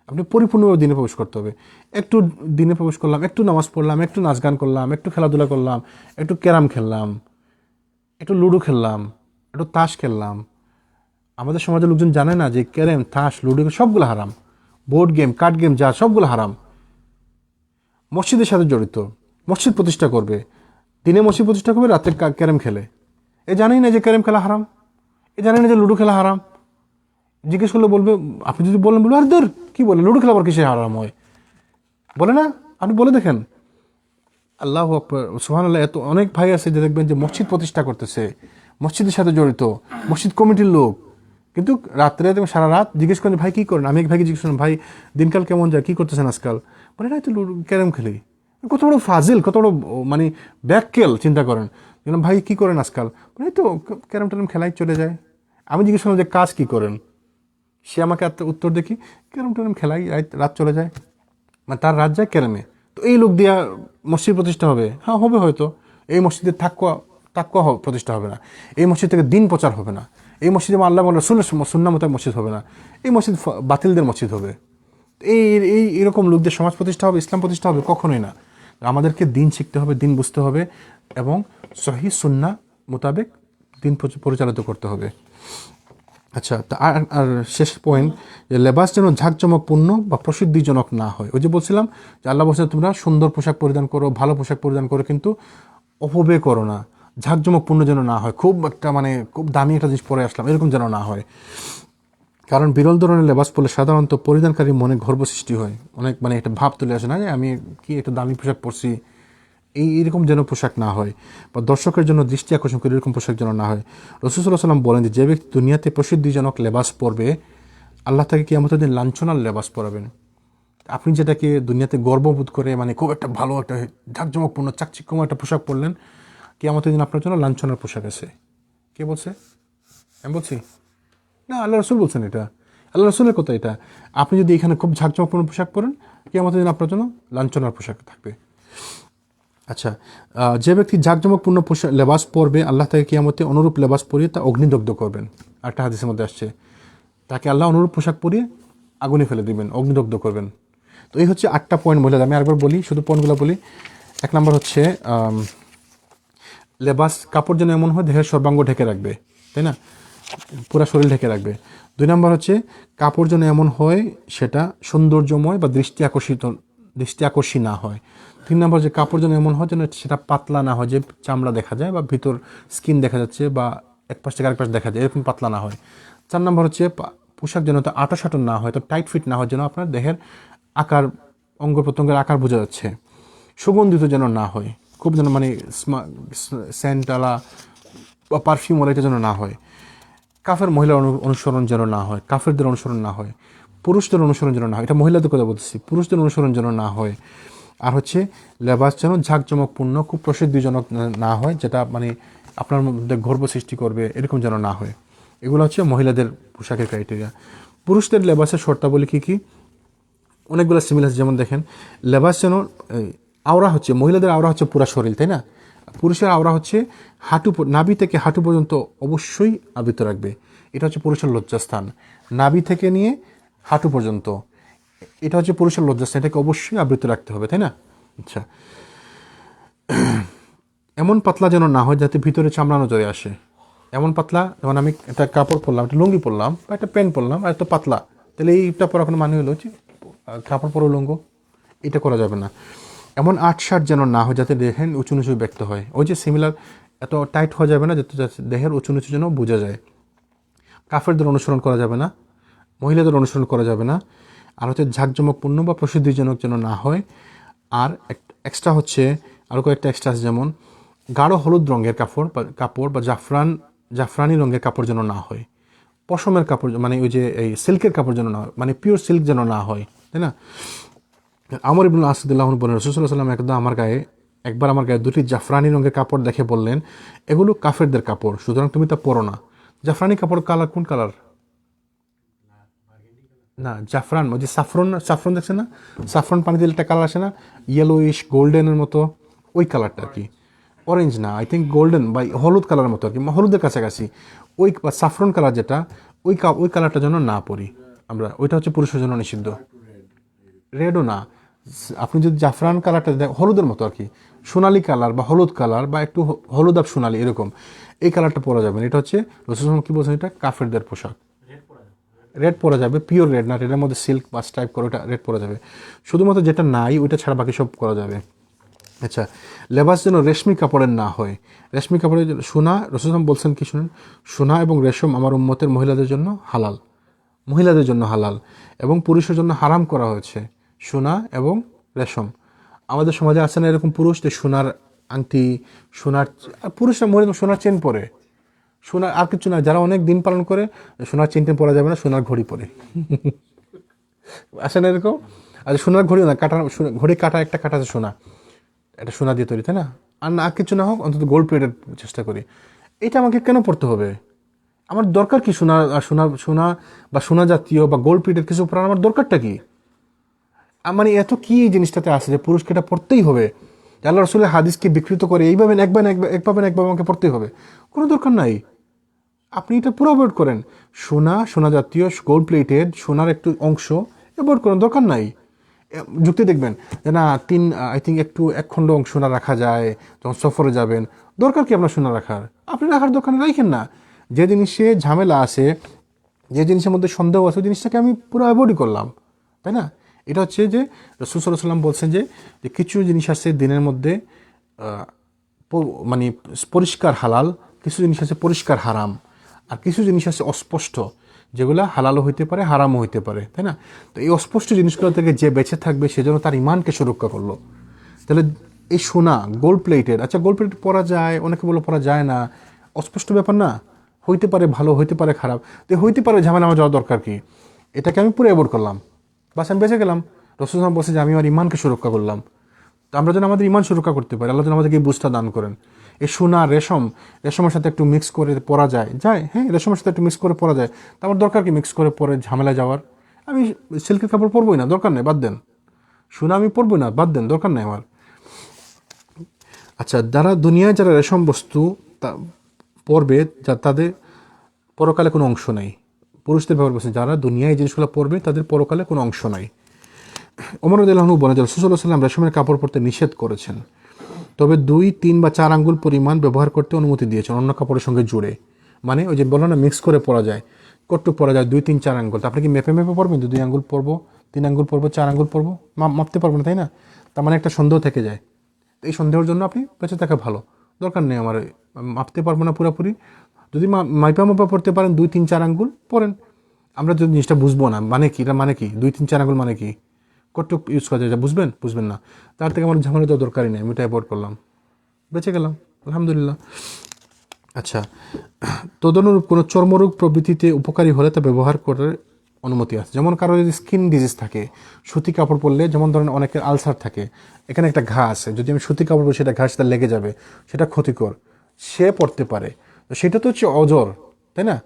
আপনি পরিপূর্ণভাবে দিনে প্রবেশ করতে হবে। একটু দিনে প্রবেশ করলাম, একটু নামাজ পড়লাম, একটু নাচ গান করলাম, একটু খেলাধুলা করলাম, একটু ক্যারাম খেললাম, একটু লুডো খেললাম, একটু তাস খেললাম। আমাদের সমাজের লোকজন জানে না যে ক্যারেম, তাস, লুডো সবগুলো হারাম, বোর্ড গেম, কার্ড গেম যা সবগুলো হারাম। মসজিদের সাথে জড়িত, মসজিদ প্রতিষ্ঠা করবে, দিনে মসজিদ প্রতিষ্ঠা করবে, রাতে ক্যারেম খেলে। এ জানেই না যে ক্যারেম খেলা হারাম, এ জানেই না যে লুডো খেলা হারাম। জিজ্ঞেস করলে বলবে, আপনি যদি বলেন বলবে আর দূর কী বলে, লুডো খেলা আবার কিসে হারাম হয়, বলে না? আপনি বলে দেখেন। আল্লাহু আকবার, সুবহানাল্লাহ। এত অনেক ভাই আছে যে দেখবেন যে মসজিদ প্রতিষ্ঠা করতেছে, মসজিদের সাথে জড়িত, মসজিদ কমিটির লোক, কিন্তু রাত্রে দেখবেন সারা রাত জিজ্ঞেস করেন ভাই কী করেন, আমি এক ভাইকে জিজ্ঞেস করেন ভাই দিনকাল কেমন যায়, কী করতেছেন আজকাল, বলে না তো ক্যারেম খেলি। কত বড় ফাজিল, কত বড় মানে ব্যাককেল, চিন্তা করেন। ভাই কী করেন আজকাল, মানে তো ক্যারেম ট্যারেম খেলাই চলে যায়। আমি জিজ্ঞেস করলাম যে কাজ কী করেন, সে আমাকে উত্তর দেখি ক্যারেম ট্যারেম খেলাই, রাত চলে যায়, মানে তার রাত যায় ক্যারেমে। তো এই লোক দিয়া মসজিদ প্রতিষ্ঠা হবে? হ্যাঁ হবে হয়তো। এই মসজিদের তাকওয়া প্রতিষ্ঠা হবে না, এই মসজিদ থেকে দিন প্রচার হবে না, এই মসজিদে আল্লাহ রাসূলের সুন্নাহ মতো মসজিদ হবে না, এই মসজিদ বাতিলদের মসজিদ হবে। এই এই এরকম লোকদের সমাজ প্রতিষ্ঠা হবে, ইসলাম প্রতিষ্ঠা হবে? কখনোই না। আমাদেরকে দিন শিখতে হবে, দিন বুঝতে হবে, এবং সহিহ সুন্নাহ মোতাবেক দিন পরিচালিত করতে হবে। আচ্ছা, তা আর শেষ পয়েন্ট, যে লেবাস যেন ঝাঁকজমকপূর্ণ বা প্রসিদ্ধিজনক না হয়। ওই যে বলছিলাম যে আল্লাহ বলছে তোমরা সুন্দর পোশাক পরিধান করো, ভালো পোশাক পরিধান করো, কিন্তু অপব্যয় করো না। ঝাঁকজমকপূর্ণ যেন না হয়, খুব একটা মানে খুব দামি একটা জিনিস পরে আসলাম এরকম যেন না হয়। কারণ বিরল ধরনের লেবাস পরলে সাধারণত পরিধানকারী মনে গর্ব সৃষ্টি হয়, অনেক মানে একটা ভাব তুলে আসে না যে আমি কি একটা দামি পোশাক পরছি, এইরকম যেন পোশাক না হয়, বা দর্শকের জন্য দৃষ্টি আকর্ষণ করে এরকম পোশাক যেন না হয়। রাসূল সাল্লাল্লাহু আলাইহি ওয়াসাল্লাম বলেন যে ব্যক্তি দুনিয়াতে প্রসিদ্ধিজনক লেবাস পরবে, আল্লাহ তাকে কিয়ামতের দিন লাঞ্ছনার লেবাস পরাবেন। আপনি যেটাকে দুনিয়াতে গর্ববোধ করে মানে খুব একটা ভালো একটা ঝাঁকজমকপূর্ণ চাকচিক্যময় একটা পোশাক পরলেন, কিয়ামতের দিন আপনার জন্য লাঞ্ছনার পোশাক আছে। কে বলছে? আমি বলছি না, আল্লাহ রসুল বলছেন এটা, আল্লাহ রসুলের কথা এটা। আপনি যদি এখানে খুব ঝাঁকজমকপূর্ণ পোশাক পরেন, কিয়ামতের দিন আপনার জন্য লাঞ্ছনার পোশাক থাকবে। আচ্ছা, যে ব্যক্তি জাঁকজমকপূর্ণ পোশাক লেবাস পরবে, আল্লাহ তাকে কিয়ামতে অনুরূপ লেবাস পরিয়ে তা অগ্নিদগ্ধ করবেন। একটা হাদিসের মধ্যে আসছে, তাকে আল্লাহ অনুরূপ পোশাক পরিয়ে আগুনে ফেলে দিবেন, অগ্নিদগ্ধ করবেন। তো এই হচ্ছে 8টা পয়েন্ট মহিলা। আমি আরেকবার বলি, শুধু পয়েন্টগুলো বলি। 1 নম্বর হচ্ছে লেবাস কাপড় যেন এমন হয় দেহের সর্বাঙ্গ ঢেকে রাখবে, তাই না, পুরা শরীর ঢেকে রাখবে। 2 নম্বর হচ্ছে কাপড় যেন এমন হয় সেটা সৌন্দর্যময় বা দৃষ্টি আকর্ষী না হয়। 3 নম্বর যে কাপড় যেন এমন হয় যেন সেটা পাতলা না হয়, যে চামড়া দেখা যায় বা ভিতর স্কিন দেখা যাচ্ছে বা এক পাশ থেকে আরেক পাশ দেখা যায়, এরকম পাতলা না হয়। 4 নম্বর হচ্ছে পোশাক যেন তো আঁটো সাঁটো না হয়, তো টাইট ফিট না হয়, যেন আপনার দেহের আকার, অঙ্গ প্রত্যঙ্গের আকার বোঝা যাচ্ছে। সুগন্ধিত যেন না হয়, খুব যেন মানে সেন্টালা বা পারফিউমওয়ালা এটা যেন না হয়। কাফের মহিলার অনুসরণ যেন না হয়, কাফেরদের অনুসরণ না হয়, পুরুষদের অনুসরণ যেন না হয়, এটা মহিলাদের কথা বলতেছি, পুরুষদের অনুসরণ যেন না হয়। আর হচ্ছে লেবাস যেন ঝাঁকজমকপূর্ণ, খুব প্রসিদ্ধিজনক না হয়, যেটা মানে আপনার মধ্যে গর্ব সৃষ্টি করবে, এরকম যেন না হয়। এগুলো হচ্ছে মহিলাদের পোশাকের ক্রাইটেরিয়া। পুরুষদের লেবাসের শর্তাবলী কী কী? অনেকগুলো সিমিলার। যেমন দেখেন, লেবাস যেন আওরা হচ্ছে, মহিলাদের আওরা হচ্ছে পুরা শরীর, তাই না? পুরুষের আওরা হচ্ছে নাভি থেকে হাঁটু পর্যন্ত অবশ্যই আবৃত রাখবে। এটা হচ্ছে পুরুষের লজ্জাস্থান, নাভি থেকে নিয়ে হাঁটু পর্যন্ত, এটা হচ্ছে পুরুষের লজ্জাস্থান, এটাকে অবশ্যই আবৃত রাখতে হবে, তাই না? আচ্ছা, এমন পাতলা যেন না হয় যাতে ভিতরে চামড়ানো চলে আসে। এমন পাতলা, যেমন আমি একটা কাপড় পরলাম, একটা লুঙ্গি পরলাম বা একটা প্যান্ট পরলাম, আর এত পাতলা, তাহলে এইটা পরা কোনো মানে হলো যে কাপড় পরো লুঙ্গ, এটা করা যাবে না। এমন 8 শার্ট যেন না হয় যাতে দেহের উঁচু নিচু ব্যক্ত হয়। ওই যে সিমিলার, এত টাইট হওয়া যাবে না যাতে দেহের উঁচু নিচু যেন বোঝা যায়। কাফেরদের অনুসরণ করা যাবে না, মহিলাদের অনুসরণ করা যাবে না। আর হচ্ছে ঝাঁকজমকপূর্ণ বা প্রসিদ্ধিজনক যেন না হয়। আর এক্সট্রা হচ্ছে আরও কয়েকটা এক্সট্রা আছে, যেমন গাঢ় হলুদ রঙের কাপড় বা জাফরানি রঙের কাপড় যেন না হয়। পশমের কাপড় মানে ওই যে এই সিল্কের কাপড় যেন না হয়, মানে পিওর সিল্ক যেন না হয়, তাই না? আমর ইবনুল আস রাদিয়াল্লাহু আনহু বলেন, রাসূল সাল্লাল্লাহু আলাইহি ওয়াসাল্লাম একবার আমার গায়ে 2টি জাফরানি রঙের কাপড় দেখে বললেন, এগুলো কাফেরদের কাপড়, সুতরাং তুমি তা পরো না। জাফরানি কাপড় কালার কোন কালার? না, জাফরান ওই যে সাফরন, সাফরন দেখছেন না, সাফরন পানি দিলে একটা কালার আসে না, ইয়েলোইশ গোল্ডেনের মতো, ওই কালারটা আর কি। অরেঞ্জ না, আই থিঙ্ক গোল্ডেন বা হলুদ কালারের মতো আর কি, হলুদের কাছাকাছি। ওই সাফরন কালার যেটা, ওই কালারটা যেন না পরি আমরা, ওইটা হচ্ছে পুরুষের জন্য নিষিদ্ধ। রেডও না, আপনি যদি জাফরান কালারটা হলুদের মতো আর কি, সোনালি কালার বা হলুদ কালার বা একটু হলুদ আর সোনালি এরকম, এই কালারটা পরা যাবে না। এটা হচ্ছে রাসূল কি বলছেন, এটা কাফেরদের পোশাক। রেড পরা যাবে, পিওর রেড না, রেডের মধ্যে সিল্ক বা স্ট্রাইপ করে ওটা রেড পরা যাবে। শুধুমাত্র যেটা নাই ওইটা ছাড়া বাকি সব করা যাবে। আচ্ছা, লেবাস যেন রেশমি কাপড়ের না হয়। রেশমি কাপড়ের সোনা, রাসূল বলছেন কি শুনুন, সোনা এবং রেশম আমার উম্মতের মহিলাদের জন্য হালাল, মহিলাদের জন্য হালাল, এবং পুরুষের জন্য হারাম করা হয়েছে সোনা এবং রেশম। আমাদের সমাজে আছে না এরকম পুরুষ যে সোনার আংটি, সোনার, পুরুষরা মহিলা সোনার চেন পরে, সোনার আর কিছু না, যারা অনেক দিন পালন করে সোনার চেন টেন পরা যাবে না, সোনার ঘড়ি পরে আসে না এরকম। আর সোনার ঘড়িও না, কাটা ঘড়ি কাটা, একটা কাটা আছে সোনা, এটা সোনা দিয়ে তৈরি, তাই না? আর না কিছু না হোক অন্তত গোল্ড প্লেটের চেষ্টা করি। এটা আমাকে কেন পড়তে হবে? আমার দরকার কি সোনা, সোনা সোনা বা সোনা জাতীয় বা গোল্ড প্লেটের কিছু পরার আমার দরকারটা কি? মানে এত কি এই জিনিসটাতে আসে যে পুরুষকে এটা পড়তেই হবে, আল্লাহ রাসূলের হাদিসকে বিকৃত করে এইভাবে একভাবে একভাবে আমাকে পড়তেই হবে, কোনো দরকার নাই। আপনি এটা পুরো অ্যাভয়েড করেন। সোনা জাতীয় গোল্ড প্লেটেড সোনার একটু অংশ অ্যাভয়েড করেন, দরকার নাই। যুক্তি দেখবেন যে না, আই থিঙ্ক একটু 1 খণ্ড অংশ সোনা রাখা যায় যখন সফরে যাবেন, দরকার কি আপনার সোনা রাখার? আপনি রাখার দরকার রাখেন না। যে জিনিসে ঝামেলা আছে, যে জিনিসের মধ্যে সন্দেহ আছে ওই জিনিসটাকে আমি পুরো অ্যাভয়েডই করলাম, তাই না? এটা হচ্ছে যে রাসূল সাল্লাল্লাহু আলাইহি ওয়াসাল্লাম বলছেন যে কিছু জিনিস আছে দিনের মধ্যে মানে পরিষ্কার হালাল, কিছু জিনিস আছে পরিষ্কার হারাম, আর কিছু জিনিস আছে অস্পষ্ট, যেগুলো হালালও হইতে পারে হারামও হইতে পারে, তাই না? তো এই অস্পষ্ট জিনিসগুলো থেকে যে বেঁচে থাকবে সেজন্য তার ইমানকে সুরক্ষা করলো। তাহলে এই সোনা গোল্ড প্লেটেড, আচ্ছা গোল্ড প্লেট পরা যায়, অনেকে বলে পরা যায় না, অস্পষ্ট ব্যাপার না, হইতে পারে ভালো হইতে পারে খারাপ, তো হইতে পারে ঝামেলা আমার যাওয়ার দরকার কি? এটাকে আমি পুরো অ্যাভয়েড করলাম, বাস আমি বেঁচে গেলাম। রাসূল সাল্লাল্লাহু আলাইহি ওয়াসাল্লাম বলছে যে আমি আমার ইমানকে সুরক্ষা করলাম। তো আমরা যেন আমাদের ইমান সুরক্ষা করতে পারি, আল্লাহ যেন আমাদেরকে এই বুঝটা দান করেন। এই সোনা রেশমের সাথে একটু মিক্স করে পরা যায়, হ্যাঁ রেশমের সাথে একটু মিক্স করে পরা যায়, তো আমার দরকার কি মিক্স করে পরে ঝামেলা যাওয়ার? আমি সিল্কের কাপড় পরবই না, দরকার নেই, বাদ দেন। সোনা আমি পরবই না, বাদ দেন, দরকার নেই আমার। আচ্ছা, যারা রেশম বস্তু পরবে, তাদের পরকালে কোনো অংশ নাই। পুরুষদের ব্যাপার বলছেন, যারা দুনিয়ায় এই জিনিসগুলো পরবে তাদের পরকালে কোনো অংশ নাই। ওমর রাদিয়াল্লাহু আনহু বলেন যে রাসূল সাল্লাল্লাহু আলাইহি ওয়াসাল্লাম রেশমের কাপড় পরতে নিষেধ করেছেন, তবে 2, 3 বা 4 আঙ্গুল পরিমাণ ব্যবহার করতে অনুমতি দিয়েছেন অন্য কাপড়ের সঙ্গে জুড়ে। মানে ওই যে বললো না মিক্স করে পরা যায়, কটুক পরা যায় 2, 3, 4 আঙ্গুল। আপনি কি মেপে পরবেন? 2 আঙ্গুল পরবো, 3 আঙ্গুল পরবো, 4 আঙ্গুল পরবো, মাপতে পারবো না, তাই না? তার মানে একটা সন্দেহ থেকে যায়। এই সন্দেহের জন্য আপনি বেঁচে থাকা ভালো, দরকার নেই আমার মাপতে পারবো না পুরোপুরি। যদি মাপা পড়তে পারেন 2, 3, 4 আঙ্গুল পরেন। আমরা যদি জিনিসটা বুঝবো না মানে কি, এটা মানে কি 2, 3, 4 আঙ্গুল মানে কি, কটুক ইউজ করা যায়, বুঝবেন না, তার থেকে আমার ঝামেলা দেওয়ার দরকারই নেই, আমি এটা অ্যাভয়েড করলাম, বেঁচে গেলাম, আলহামদুলিল্লাহ। আচ্ছা, তদনুরূপ কোনো চর্মরোগ প্রভৃতিতে উপকারী হলে তা ব্যবহার করার অনুমতি আছে। যেমন কারো যদি স্কিন ডিজিজ থাকে, সুতি কাপড় পরলে, যেমন ধরেন অনেকের আলসার থাকে, এখানে একটা ঘা আছে, যদি আমি সুতি কাপড় পরি সেটা ঘা সেটা লেগে যাবে, সেটা ক্ষতিকর, সে পড়তে পারে। তো সেটা তো হচ্ছে অজর, তাই না?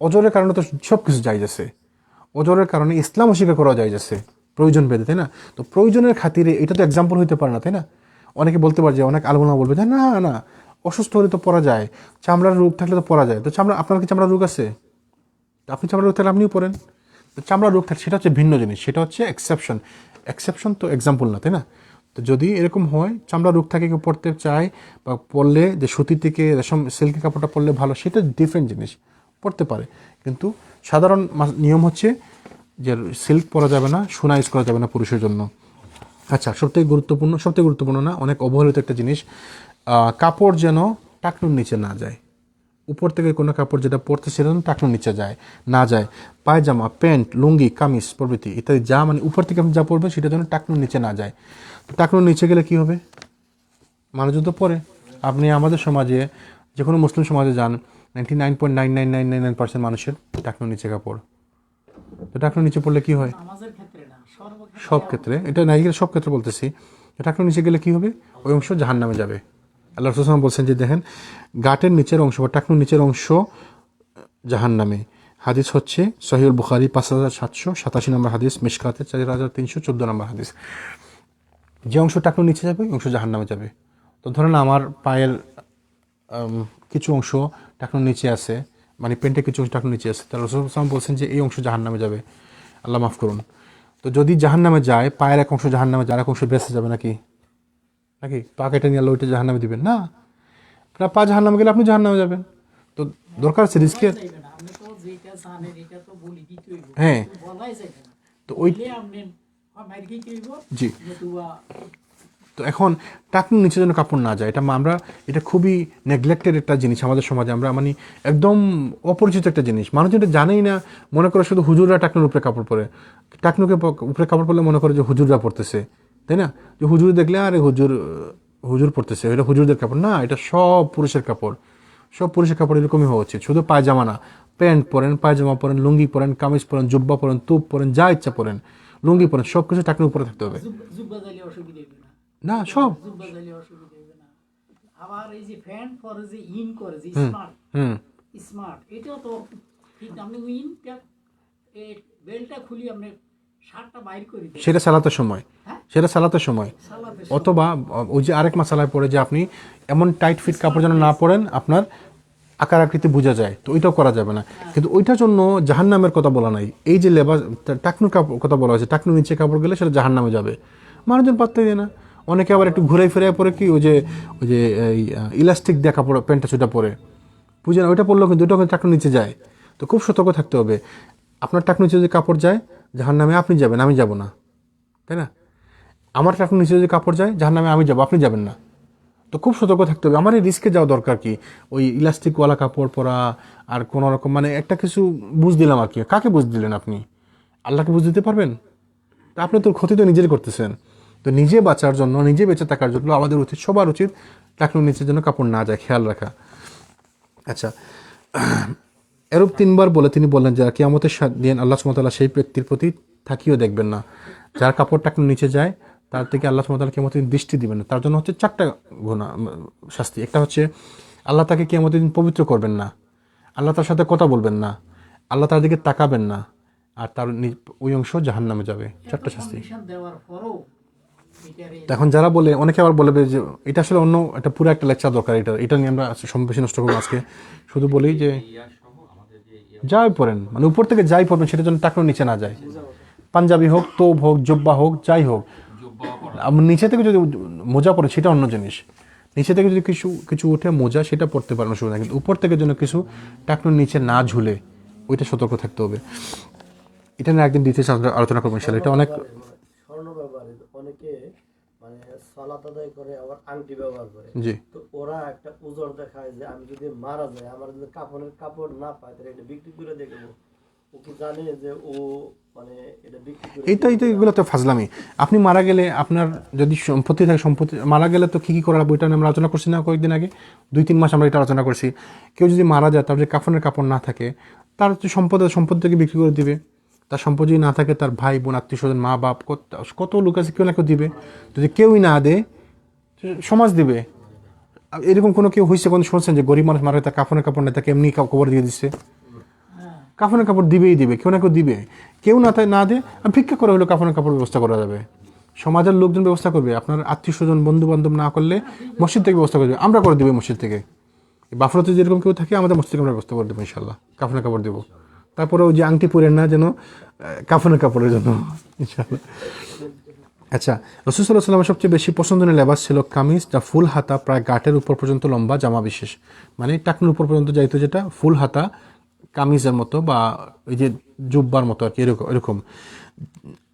অজরের কারণে তো সব কিছু জায়েজ আছে, অজরের কারণে ইসলাম অস্বীকার করা যাইতেছে প্রয়োজন ভেদে, তাই না? তো প্রয়োজনের খাতিরে এটা তো এক্সাম্পল হইতে পারে না, তাই না? অনেকে বলতে পারে যে, অনেক আলমোনা বলবে যে না না অসুস্থ হলে তো পরা যায়, চামড়ার রোগ থাকলে তো পরা যায়। তো আপনার কি চামড়ার রোগ আছে? আপনি চামড়ার রোগ থাকলে আপনিও পরেন। তো চামড়ার রোগ থাকে সেটা হচ্ছে ভিন্ন জিনিস, সেটা হচ্ছে এক্সেপশন তো এক্সাম্পল না, তাই না? তো যদি এরকম হয় চামড়ার রোগ থাকে কেউ পড়তে চায় বা পরলে যে সুতি থেকে রেশম সিল্কের কাপড়টা পরলে ভালো, সেটা ডিফারেন্ট জিনিস, পড়তে পারে। কিন্তু সাধারণ নিয়ম হচ্ছে যে সিল্ক পরা যাবে না, সোনা ইউজ করা যাবে না পুরুষের জন্য। আচ্ছা, সবথেকে গুরুত্বপূর্ণ না, অনেক অবহেলিত একটা জিনিস, কাপড় যেন টাকনুর নিচে না যায়। উপর থেকে কোনো কাপড় যেটা পরতে সেটা যেন টাকনুর নিচে না যায়। পায়জামা, প্যান্ট, লুঙ্গি, কামিজ প্রভৃতি ইত্যাদি যা মানে উপর থেকে আপনি যা পরবেন সেটা যেন টাকনুর নিচে না যায়। টাকনুর নিচে গেলে কি হবে? মানুষজন তো পরে। আপনি আমাদের সমাজে যে কোনো মুসলিম সমাজে যান, 99.99999% মানুষের টাকনুর নিচে কাপড়। তো টাকনুর নিচে পড়লে কি হয়? সব ক্ষেত্রে, এটা নারীদের সব ক্ষেত্রে বলতেছি, টাকনুর নিচে গেলে কি হবে? ওই অংশ জাহান্নামে যাবে। আল্লাহ রাসূল সাল্লাল্লাহু আলাইহি ওয়াসাল্লাম বলছেন যে দেখেন, গাটের নিচের অংশ বা টাকনুর নিচের অংশ জাহান্নামে। হাদিস হচ্ছে সহিহুল বুখারী 5787 নম্বর হাদিস, মিশকাতে 4314 নম্বর হাদিস। যে অংশ টাকনুর নিচে যাবে ওই অংশ জাহান্নামে যাবে। তো ধরেন আমার পায়ের কিছু অংশ টাকনুর নিচে আছে, মানে পেন্টের কিছু অংশ টাকনুর নিচে আছে, তাহলে রাসূল সাল্লাল্লাহু আলাইহি ওয়াসাল্লাম বলছেন যে এই অংশ জাহান্নামে যাবে, আল্লাহ মাফ করুন। তো যদি জাহান্নামে যায়, পায়ের এক অংশ জাহান্নামে যায়, এক অংশ বেঁচে যাবে নাকি? পা কেটে নিয়ে আল্লাহ ওইটা জাহান্নামে দিবেন না? আপনার পা জাহান্নামে গেলে আপনি জাহান্নামে যাবেন। তো দরকার আছে রিস্কের। হ্যাঁ, তো ওই জি। তো এখন টাকনুর নিচে যেন কাপড় না যায়, এটা খুবই নেগলেক্টেড একটা জিনিস আমাদের সমাজে। আমরা মানে একদম অপরিচিত একটা জিনিস, মানুষ যেটা জানেই না, মনে করে শুধু হুজুররা টাকনুর উপরে কাপড় পরে, টাকনুকে উপরে কাপড় পরলে মনে করে যে হুজুররা পরতেছে, তাই না? যে হুজুর দেখলে আরে হুজুর পরতেছে, এটা হুজুরদের কাপড় না, এটা সব পুরুষের কাপড়। সব পুরুষের কাপড় এরকমই হওয়া উচিত। শুধু পায়জামা না, প্যান্ট পরেন, পায়জামা পরেন, লুঙ্গি পরেন, কামিজ পরেন, জুব্বা পরেন, তুপ পরেন, যা ইচ্ছা পরেন, লুঙ্গি পরেন, সব কিছু টাকনুর উপরে থাকতে হবে না, সব। আবার এই যে প্যান্ট পরে যে ইন করে যে স্মার্ট এটাও তো ঠিক, আপনি ইন বেল্টটা খুলি আপনি শার্টটা বাইর করে দেন, সেটা সালাতের সময়, অথবা ওই যে আরেক মাসালায় পড়ে যে আপনি এমন টাইট ফিট কাপড় যেন না পরেন আপনার আকার আকৃতি বোঝা যায়, তো ওইটাও করা যাবে না। কিন্তু ওইটার জন্য জাহান্নামের কথা বলা নাই। এই যে লেবাস টাকনুর কাপড় কথা বলা হয়েছে, টাকনুর নিচে কাপড় গেলে সেটা জাহান্নামে যাবে, মানুষজন পাত্তাই দেয় না। অনেকে আবার একটু ঘুরে ফিরে পরে কি ওই যে ইলাস্টিক দিয়ে কাপড় প্যান্টটা ছুটা পরে বুঝে না, ওইটা পরলেও কিন্তু ওইটা টাকনুর নিচে যায়। তো খুব সতর্ক থাকতে হবে। আপনার টাকনুর নিচে যদি কাপড় যায় জাহান্নামে আপনি যাবেন, আমি যাব না, তাই না? আমার টাকনুর নিচে যদি কাপড় যায় জাহান্নামে আমি যাব, আপনি যাবেন না। তো খুব সতর্ক থাকতে হবে। আমার এই রিস্কে যাওয়া দরকার কি? ওই ইলাস্টিকওয়ালা কাপড় পরা আর কোনো রকম মানে একটা কিছু বুঝ দিলাম আর কি। কাকে বুঝ দিলেন আপনি? আল্লাহকে বুঝ দিতে পারবেন? তা আপনি তো ক্ষতি তো নিজেরই করতেছেন। তো নিজে বাঁচার জন্য, নিজে বেঁচে থাকার জন্য আমাদের উচিত, সবার উচিত টাকনুর নিচের জন্য কাপড় না যায় খেয়াল রাখা। আচ্ছা, এরূপ 3 বার বলে তিনি বললেন যে কিয়ামতের দিন আল্লাহ সুবহানাহু ওয়া তাআলা সেই ব্যক্তির প্রতি থাকিও দেখবেন না যার কাপড় টাকনুর নিচে যায়, তার থেকে আল্লাহ সুবহানাহু ওয়া তাআলা কিয়ামতের দিন দৃষ্টি দিবেন না। তার জন্য হচ্ছে 4টা গুনাহ শাস্তি। একটা হচ্ছে আল্লাহ তাকে কিয়ামতের দিন পবিত্র করবেন না, আল্লাহ তার সাথে কথা বলবেন না, আল্লাহ তার দিকে তাকাবেন না, আর তার ওই অংশ জাহান্নামে যাবে। 4টা শাস্তি। কন্ডিশন দেওয়ার পরও এটারে এখন যারা বলে, অনেকে আবার বলবে যে এটা আসলে অন্য একটা পুরো একটা লেকচার দরকার, এটা নিয়ে আমরা সময় বেশি নষ্ট করবো আজকে। শুধু বলি যে যাই পড়েন, মানে উপর থেকে যাই পড়বেন সেটার জন্য টাকনুর নিচে না যায়। পাঞ্জাবি হোক, তোপ হোক, জব্বা হোক, যাই হোক, নিচে থেকে যদি মোজা পড়ে সেটা অন্য জিনিস। নিচে থেকে যদি কিছু কিছু উঠে মোজা, সেটা পড়তে পারেন, অসুবিধা নেই। কিন্তু উপর থেকে যেন কিছু টাকনুর নিচে না ঝুলে, ওইটা সতর্ক থাকতে হবে। এটা নিয়ে একদিন ডিটেইলস আলোচনা করবো ইনশাআল্লাহ। এটা অনেক স্বর্ণ ব্যবহারে অনেকে মানে সালাত আদায় করে আবার আংটি ব্যবহার করে। জি তো ওরা একটা উজর দেখায় যে আমি যদি মারা যাই, আমার যদি কাফনের কাপড় না পায় তাহলে এটা বিক্রি করে দেখবো। ও কি জানে যে ও মানে এটা বিক্রি করে এইটাই তো, এগুলো তো ফাজলামি। আপনি মারা গেলে, আপনার যদি সম্পত্তি থাকে, সম্পত্তি মারা গেলে তো কী করা লাগবে, এটা নিয়ে আমরা আলোচনা করছি না কয়েকদিন আগে, 2-3 মাস আমরা এটা আলোচনা করছি। কেউ যদি মারা যায়, তার যদি কাফনের কাপড় না থাকে, তার হচ্ছে সম্পত্তিকে বিক্রি করে দিবে। তার সম্পদ যদি না থাকে, তার ভাই বোন, আত্মীয় স্বজন, মা বাপ, কত লোক আছে, কেউ না কেউ দিবে। যদি কেউই না দেয়, সমাজ দিবে। এরকম কোনো কেউ হয়েছে, কোনো শুনছেন যে গরিব মানুষ মারা গেলে তার কাফনের কাপড় নেই, তাকে এমনি কবর দিয়ে দিচ্ছে? কাফনের কাপড় দিবেই দিবে, কেউ না কেউ দিবে। কেউ না দেয়, ভিক্ষা করে হলেও কাফনের কাপড় ব্যবস্থা করা যাবে। সমাজের লোকজন ব্যবস্থা করবে, আপনার আত্মীয় স্বজন, বন্ধু বান্ধব না করলে মসজিদ থেকে ব্যবস্থা করবে, আমরা করে দেবো মসজিদ থেকে। বাফরাতে যেরকম কেউ থাকে, আমাদের মসজিদ থেকে আমরা ব্যবস্থা করে দেবো ইনশাল্লাহ, কাফনের কাপড় দেবো। তারপরে ওই যে আংটি পরেন না যেন, কাফনের কাপড়ের জন্য ইনশাল্লাহ। আচ্ছা, রাসূল সাল্লাল্লাহু আলাইহি ওয়াসাল্লামের সবচেয়ে বেশি পছন্দনীয় লেবাস ছিল কামিজ, যা ফুল হাতা, প্রায় গাঁটের উপর পর্যন্ত লম্বা জামা বিশেষ, মানে টাকনুর উপর পর্যন্ত যাইতো, যেটা ফুল হাতা কামিজের মতো বা ওই যে জুব্বার মতো আর কি, এরকম।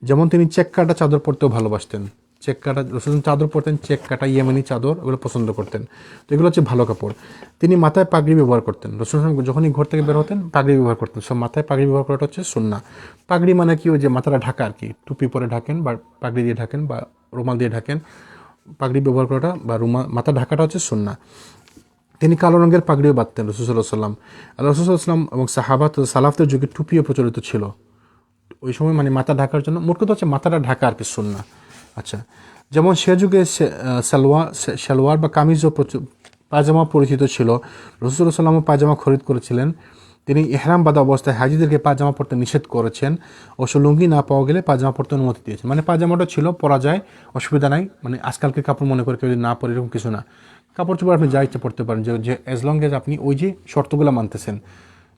যেমন তিনি চেক কাটা চাদর পরতেও ভালোবাসতেন। চেক কাটা রাসূল চাদর পরতেন, চেক কাটা ইয়েমেনি চাদর, ওগুলো পছন্দ করতেন। তো এগুলো হচ্ছে ভালো কাপড়। তিনি মাথায় পাগড়ি ব্যবহার করতেন। রাসূল যখনই ঘর থেকে বের হতেন পাগড়ি ব্যবহার করতেন। সব মাথায় পাগড়ি ব্যবহার করাটা হচ্ছে সুন্নাহ। পাগড়ি মানে কি, ওই যে মাথাটা ঢাকা আর কি, টুপি পরে ঢাকেন বা পাগড়ি দিয়ে ঢাকেন বা রুমাল দিয়ে ঢাকেন, পাগড়ি ব্যবহার করাটা বা মাথা ঢাকাটা হচ্ছে সুন্নাহ। তিনি কালো রঙের পাগড়িও বাঁধতেন রাসূল সাল্লাল্লাহু আলাইহি ওয়াসাল্লাম। রাসূল সাল্লাল্লাহু আলাইহি ওয়াসাল্লাম এবং সাহাবাত সালাফদের যুগে টুপিও প্রচলিত ছিল ওই সময়, মানে মাথা ঢাকার জন্য। মোট কথা হচ্ছে মাথাটা ঢাকা আর কি সুন্নাহ। আচ্ছা, যেমন সে যুগে সালোয়ার বা কামিজ ও পায়জামা পরিচিত ছিল। রাসূল সাল্লাল্লাহু আলাইহি ওয়াসাল্লাম পায়জামা খরিদ করেছিলেন। তিনি ইহরাম বাঁধা অবস্থায় হাজিদেরকে পায়জামা পরতে নিষেধ করেছেন। অবশ্য লুঙ্গি না পাওয়া গেলে পায়জামা পরতে অনুমতি দিয়েছেন। মানে পায়জামাটা ছিল, পরা যায়, অসুবিধা নাই। মানে আজকালকে কাপড় মনে করে কেউ যদি না পরে, এরকম কিছু না। কাপড় চোপড় আপনি যা ইচ্ছা পড়তে পারেন, যে অ্যাজ লং এজ আপনি ওই যে শর্তগুলো মানতেছেন,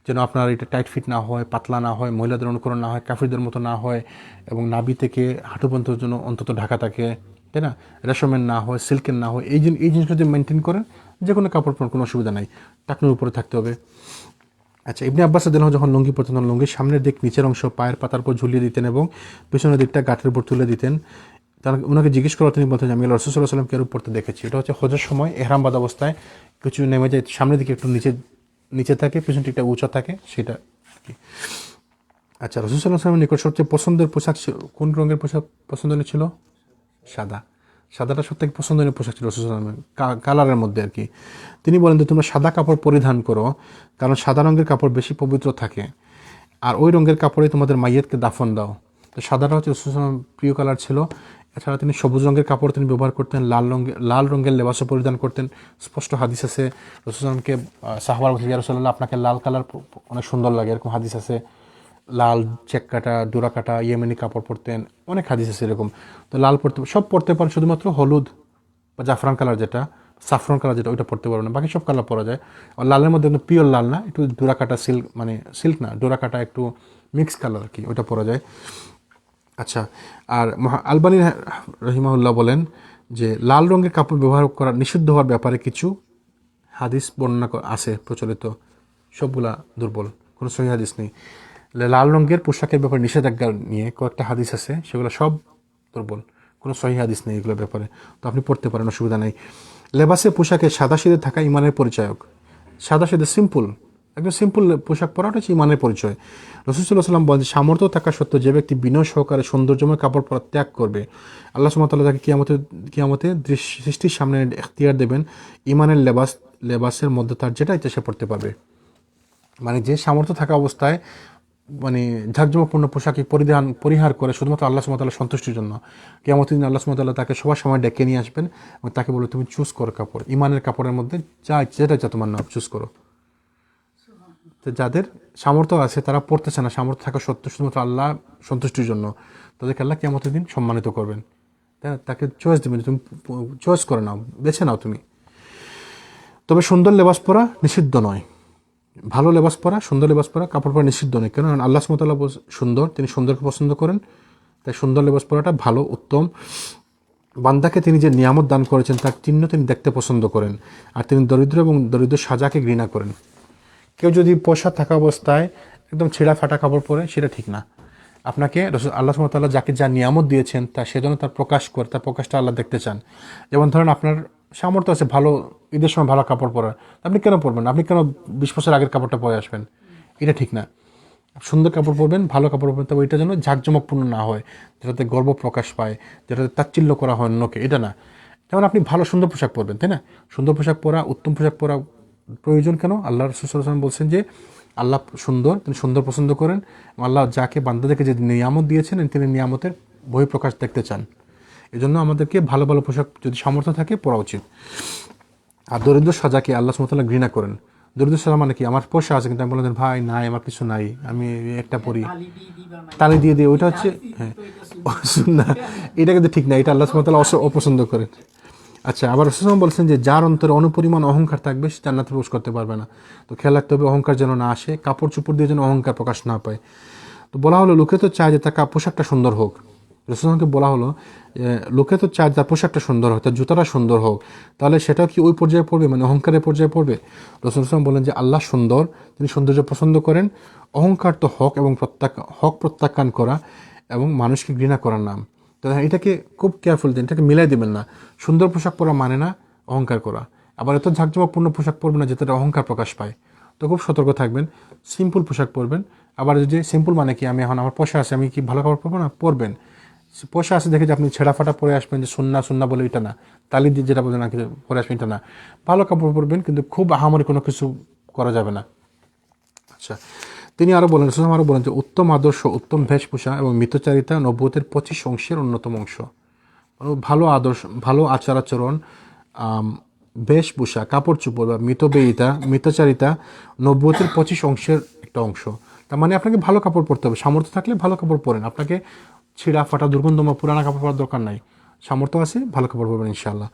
যেন আপনার এটা টাইট ফিট না হয়, পাতলা না হয়, মহিলাদের অনুকরণ না হয়, কাফিরদের মতো না হয়, এবং নাভি থেকে হাঁটু পর্যন্ত জন্য অন্তত ঢাকা থাকে, তাই না? রেশমের না হয়, সিল্কের না হয়, এই জিনিসগুলো যদি মেনটেন করেন, যে কোনো কাপড় পরার কোনো অসুবিধা নাই। টাকনুর উপরে থাকতে হবে। আচ্ছা, ইবনে আব্বাস রাদিয়াল্লাহু যখন লুঙ্গি পরতেন, লুঙ্গির সামনের দিক, নিচের অংশ পায়ের পাতার উপর ঝুলিয়ে দিতেন এবং পেছনের দিকটা গাঁটের উপর তুলে দিতেন। তার ওনাকে জিজ্ঞেস করা, তিনি বলতেন আমি রাসূল সাল্লাল্লাহু আলাইহি ওয়াসাল্লামকে এরূপ পড়তে দেখেছি। এটা হচ্ছে হজের সময় ইহরাম বাঁধা অবস্থায় কিছু নেমে যায়, সামনের দিকে একটু নিচে থাকে, পেছন দিকটা উঁচা থাকে, সেটা কি। আচ্ছা, রাসূল সাল্লাল্লাহু আলাইহি ওয়াসাল্লামের নিকট সবচেয়ে পছন্দের পোশাক কোন রঙের পোশাক পছন্দনীয় ছিল? সাদা। সাদাটা সবথেকে পছন্দনীয় পোশাক ছিল রাসূল সাল্লাল্লাহু আলাইহি ওয়াসাল্লামের, কালারের মধ্যে আর কি। তিনি বলেন যে তোমরা সাদা কাপড় পরিধান করো, কারণ সাদা রঙের কাপড় বেশি পবিত্র থাকে, আর ওই রঙের কাপড়ে তোমাদের মাইয়াতকে দাফন দাও। তো সাদাটা হচ্ছে রাসূল সাল্লাল্লাহু আলাইহি ওয়াসাল্লামের প্রিয় কালার ছিল। এছাড়া তিনি সবুজ রঙের কাপড় তিনি ব্যবহার করতেন, লাল রঙের লেবাসও পরিধান করতেন। স্পষ্ট হাদিস আছে, রাসূল সাল্লাল্লাহু আলাইহি ওয়াসাল্লামকে সাহাবারা বলছেন, ইয়া রাসূলুল্লাহ আপনাকে লাল কালার অনেক সুন্দর লাগে, এরকম হাদিস আছে। লাল চেক কাটা, ডোরা কাটা, ইয়েমেনি কাপড় পরতেন, অনেক হাদিস আছে এরকম। তো লাল পরতে, সব পরতে পারেন, শুধুমাত্র হলুদ বা জাফরান কালার যেটা, সাফরান কালার যেটা, ওইটা পরতে পারবেন না। বাকি সব কালার পরা যায়। আর লালের মধ্যে একদম পিওর লাল না, একটু ডোরা কাটা সিল্ক, মানে সিল্ক না, ডোরা কাটা একটু মিক্স কালার আর কি, ওইটা পরা যায়। আচ্ছা, আর আলবানী রহিমাহুল্লাহ বলেন যে লাল রঙের কাপড় ব্যবহার করা নিষিদ্ধ হওয়ার ব্যাপারে কিছু হাদিস বর্ণনা আছে প্রচলিত, সবগুলা দুর্বল, কোনো সহিহ হাদিস নেই। লাল রঙের পোশাকের ব্যাপারে নিষেধাজ্ঞা নিয়ে কয়েকটা হাদিস আছে, সেগুলো সব দুর্বল, কোনো সহি হাদিস নেই এগুলোর ব্যাপারে। তো আপনি পড়তে পারেন, অসুবিধা নেই। লেবাসে পোশাকে সাদাসিধে থাকা ইমানের পরিচায়ক। সাদাসিধে সিম্পল, একদম সিম্পল পোশাক পরাটা হচ্ছে ইমানের পরিচয়। রাসূল সাল্লাল্লাহু আলাইহি ওয়াসাল্লাম বলেন, সামর্থ্য থাকা সত্ত্বেও যে ব্যক্তি বিনয় সহকারে সৌন্দর্যময় কাপড় পরা ত্যাগ করবে, আল্লাহ সুবহানাহু ওয়া তাআলা তাকে কিয়ামতে সৃষ্টির সামনে এখতিয়ার দেবেন ইমানের লেবাসের মধ্যে তার যেটা ইচ্ছা সে পড়তে পারবে। মানে যে সামর্থ্য থাকা অবস্থায় মানে ঝাঁকজমকপূর্ণ পোশাকে পরিহার করে শুধুমাত্র আল্লাহ সুবহানাহু ওয়া তাআলার সন্তুষ্টির জন্য, কিয়ামতের দিন আল্লাহ সুবহানাহু ওয়া তাআলা তাকে সবার সময় ডেকে নিয়ে আসবেন এবং তাকে বলবে তুমি চুজ করো কাপড়, ইমানের কাপড়ের মধ্যে যেটা যা তোমার নাম চুজ করো। তো যাদের সামর্থ্য আছে তারা পড়তেছে না, সামর্থ্য থাকা সত্ত্বেও শুধুমাত্র আল্লাহ সন্তুষ্টির জন্য, তাদেরকে আল্লাহ কিয়ামতের দিন সম্মানিত করবেন। তাকে চয়েস দেবেন, তুমি চয়েস করে নাও, বেছে নাও তুমি। তবে সুন্দর লেবাস পরা নিষিদ্ধ নয়, ভালো লেবাস পরা, সুন্দর লেবাস পরা, কাপড় পরা নিষিদ্ধ নয়। কেন? আল্লাহ সুবহানাহু ওয়া তাআলা সুন্দর, তিনি সুন্দরকে পছন্দ করেন, তাই সুন্দর লেবাস পরাটা ভালো, উত্তম। বান্দাকে তিনি যে নিয়ামত দান করেছেন তার চিহ্ন তিনি দেখতে পছন্দ করেন, আর তিনি দরিদ্র এবং দরিদ্র সাজাকে ঘৃণা করেন। কেউ যদি পয়সা থাকা অবস্থায় একদম ছেঁড়া ফাটা কাপড় পরে, সেটা ঠিক না। আপনাকে আল্লাহ সুবহানাহু ওয়া তাআলা যাকে যা নিয়ামত দিয়েছেন তা সেজন্য তার প্রকাশ করে, তার প্রকাশটা আল্লাহ দেখতে চান। যেমন ধরেন আপনার সামর্থ্য আছে ভালো ঈদের সময় ভালো কাপড় পরার, আপনি কেন পরবেন? আপনি কেন 20 বছর আগের কাপড়টা পরে আসবেন? এটা ঠিক না। সুন্দর কাপড় পরবেন, ভালো কাপড় পরবেন, তবে এটা যেন ঝাঁকজমকপূর্ণ না হয়, যেটাতে গর্ব প্রকাশ পায়, যেটাতে তাচ্ছিল্য করা হয় অন্যকে, এটা না। যেমন আপনি ভালো সুন্দর পোশাক পরবেন, তাই না? সুন্দর পোশাক পরা, উত্তম পোশাক পরা প্রয়োজন। কেন? আল্লাহ রাসূল সাল্লাল্লাহু আলাইহি ওয়াসাল্লাম বলছেন যে আল্লাহ সুন্দর, তিনি সুন্দর পছন্দ করেন। আল্লাহ যাকে বান্দাদেরকে যে নিয়ামত দিয়েছেন তিনি নিয়ামতের বহিঃপ্রকাশ দেখতে চান। এই জন্য আমাদেরকে ভালো ভালো পোশাক যদি সামর্থ্য থাকে পরা উচিত। আর দরিদ্র সাজাকে আল্লাহ সুবহানাহু ওয়া তাআলা ঘৃণা করেন। দরিদ্র সাজা মানে কি? আমার পয়সা আছে কিন্তু আমি বললাম ভাই নাই, আমার কিছু নাই, আমি একটা পরি, তালি দিয়ে দিই, ওইটা হচ্ছে হ্যাঁ না, এটা কিন্তু ঠিক না, এটা আল্লাহ সুবহানাহু ওয়া তাআলা অপছন্দ করেন। আচ্ছা, আবার রাসূল সাল্লাল্লাহু আলাইহি ওয়াসাল্লাম বলছেন যে যার অন্তরে অনুপরিমাণ অহংকার থাকবে সে জান্নাতে প্রবেশ করতে পারবে না। তো খেয়াল রাখতে হবে অহংকার যেন না আসে, কাপড় চোপড় দিয়ে যেন অহংকার প্রকাশ না পায়। তো বলা হলো লোকে তো চায় যে তার পোশাকটা সুন্দর হোক। রাসূলকে বলা হলো লোকে তো চায় তার পোশাকটা সুন্দর হোক, তার জুতাটা সুন্দর হোক, তাহলে সেটাও কি ওই পর্যায়ে পড়বে, মানে অহংকারের পর্যায়ে পড়বে? রাসূল বলেন যে আল্লাহ সুন্দর, তিনি সৌন্দর্য পছন্দ করেন। অহংকার তো হক এবং হক প্রত্যাখ্যান করা এবং মানুষকে ঘৃণা করার নাম। তো এটাকে খুব কেয়ারফুল দিন, এটাকে মিলাই দেবেন না। সুন্দর পোশাক পরা মানে না অহংকার করা, আবার এত ঝাঁকজমকপূর্ণ পোশাক পরবেন না যেটাতে অহংকার প্রকাশ পায়। তো খুব সতর্ক থাকবেন, সিম্পল পোশাক পরবেন। আবার যদি সিম্পল মানে কি, আমি এখন আমার পয়সা আছে আমি কি ভালো কাপড় পরবো না? পরবেন। পয়সা আছে দেখে যে আপনি ছেঁড়া ফাটা পরে আসবেন, যে সুন্না বলে এটা না, তালি দিয়ে যেটা বলে না পরে আসবেন এটা না। ভালো কাপড় পরবেন, কিন্তু খুব আহামরি কোনো কিছু করা যাবে না। আচ্ছা, তিনি আরও বলেন, সুসাম আরও বলেন যে উত্তম আদর্শ, উত্তম বেশভূষা এবং মিতচারিতা নবুয়তের 25 অংশের অন্যতম অংশ। ভালো আদর্শ, ভালো আচার আচরণ, বেশভূষা, কাপড় চোপড় বা মিতচারিতা নবুয়তের 25 অংশের একটা অংশ। তার মানে আপনাকে ভালো কাপড় পরতে হবে, সামর্থ্য থাকলে ভালো কাপড় পরেন। আপনাকে ছিঁড়া ফাটা দুর্গন্ধময় পুরানা কাপড় পরার দরকার নাই, সামর্থ্য আছে ভালো কাপড় পরবেন ইনশাআল্লাহ।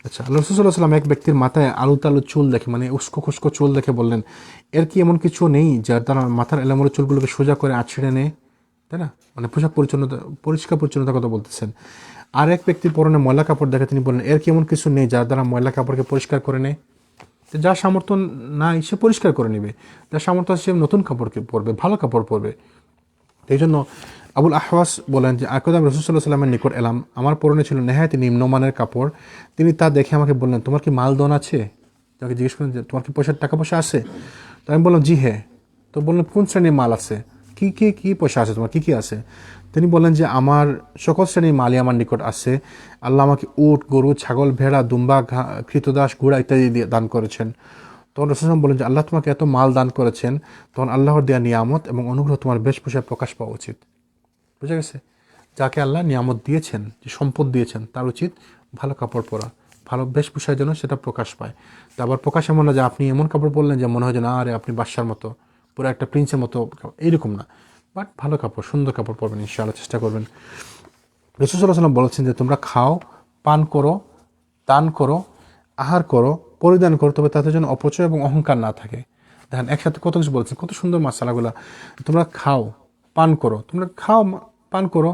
আচ্ছা, আল্লাহ রাসূল সাল্লাল্লাহু আলাইহি ওয়াসাল্লাম এক ব্যক্তির মাথায় আলু তালু চুল দেখে, মানে উস্কো খুস্কো চুল দেখে বললেন, এর কি এমন কিছু নেই যার দ্বারা মাথার এলোমেলো চুলগুলোকে সোজা করে আঁচড়ে নেয়? তাই না? মানে পরিষ্কার পরিচ্ছন্নতার কথা বলতেছেন। আর এক ব্যক্তির পরনে ময়লা কাপড় দেখে তিনি বললেন, এর কি এমন কিছু নেই যার দ্বারা ময়লা কাপড়কে পরিষ্কার করে নেয়? যার সামর্থ্য নাই সে পরিষ্কার করে নেবে, যার সামর্থ্য আছে সে নতুন কাপড়কে পরবে, ভালো কাপড় পরবে। এই জন্য আবুল আহওয়াস বলেন যে আকদাম রাসূল সাল্লাল্লাহু আলাইহি ওয়াসাল্লামের নিকট এলাম, আমার পরনে ছিল নেহায়েত নিম্নমানের কাপড়। তিনি তা দেখে আমাকে বললেন, তোমার কি মালদন আছে? তাকে জিজ্ঞেস করলেন যে তোমার কি টাকা পয়সা আছে? তো আমি বললাম জি হ্যাঁ। তো বললেন কোন শ্রেণীর মাল আছে, কি পয়সা আছে তোমার, কি আছে? তিনি বললেন যে আমার সকল শ্রেণীর মালই আমার নিকট আছে। আল্লাহ আমাকে উট, গরু, ছাগল, ভেড়া, দুম্বা, কৃতদাস, ঘোড়া ইত্যাদি দিয়ে দান করেছেন। তখন রাসূল বলেন যে আল্লাহ তোমাকে এত মাল দান করেছেন, তখন আল্লাহর দেয়া নিয়ামত এবং অনুগ্রহ তোমার বেশভূষায় প্রকাশ পাওয়া উচিত। বুঝা গেছে? যাকে আল্লাহ নিয়ামত দিয়েছেন, যে সম্পদ দিয়েছেন, তার উচিত ভালো কাপড় পরা, ভালো বেশভূষার জন্য সেটা প্রকাশ পায়। তা আবার প্রকাশ এমন না যে আপনি এমন কাপড় পরলেন যে মনে হয় যে না আরে আপনি বাদশার মতো, পুরো একটা প্রিন্সের মতো, এইরকম না। বাট ভালো কাপড়, সুন্দর কাপড় পরবেন ইনশাআল্লাহ, চেষ্টা করবেন। রাসূল সাল্লাল্লাহু আলাইহি ওয়াসাল্লাম বলেছেন যে তোমরা খাও, পান করো, দান করো, আহার করো, পরিধান করো, তবে তাতে যেন অপচয় এবং অহংকার না থাকে। দেখেন একসাথে কত কিছু বলছেন, কত সুন্দর মাসালাগুলা। তোমরা খাও, পান করো, তোমরা খাও, পান করো,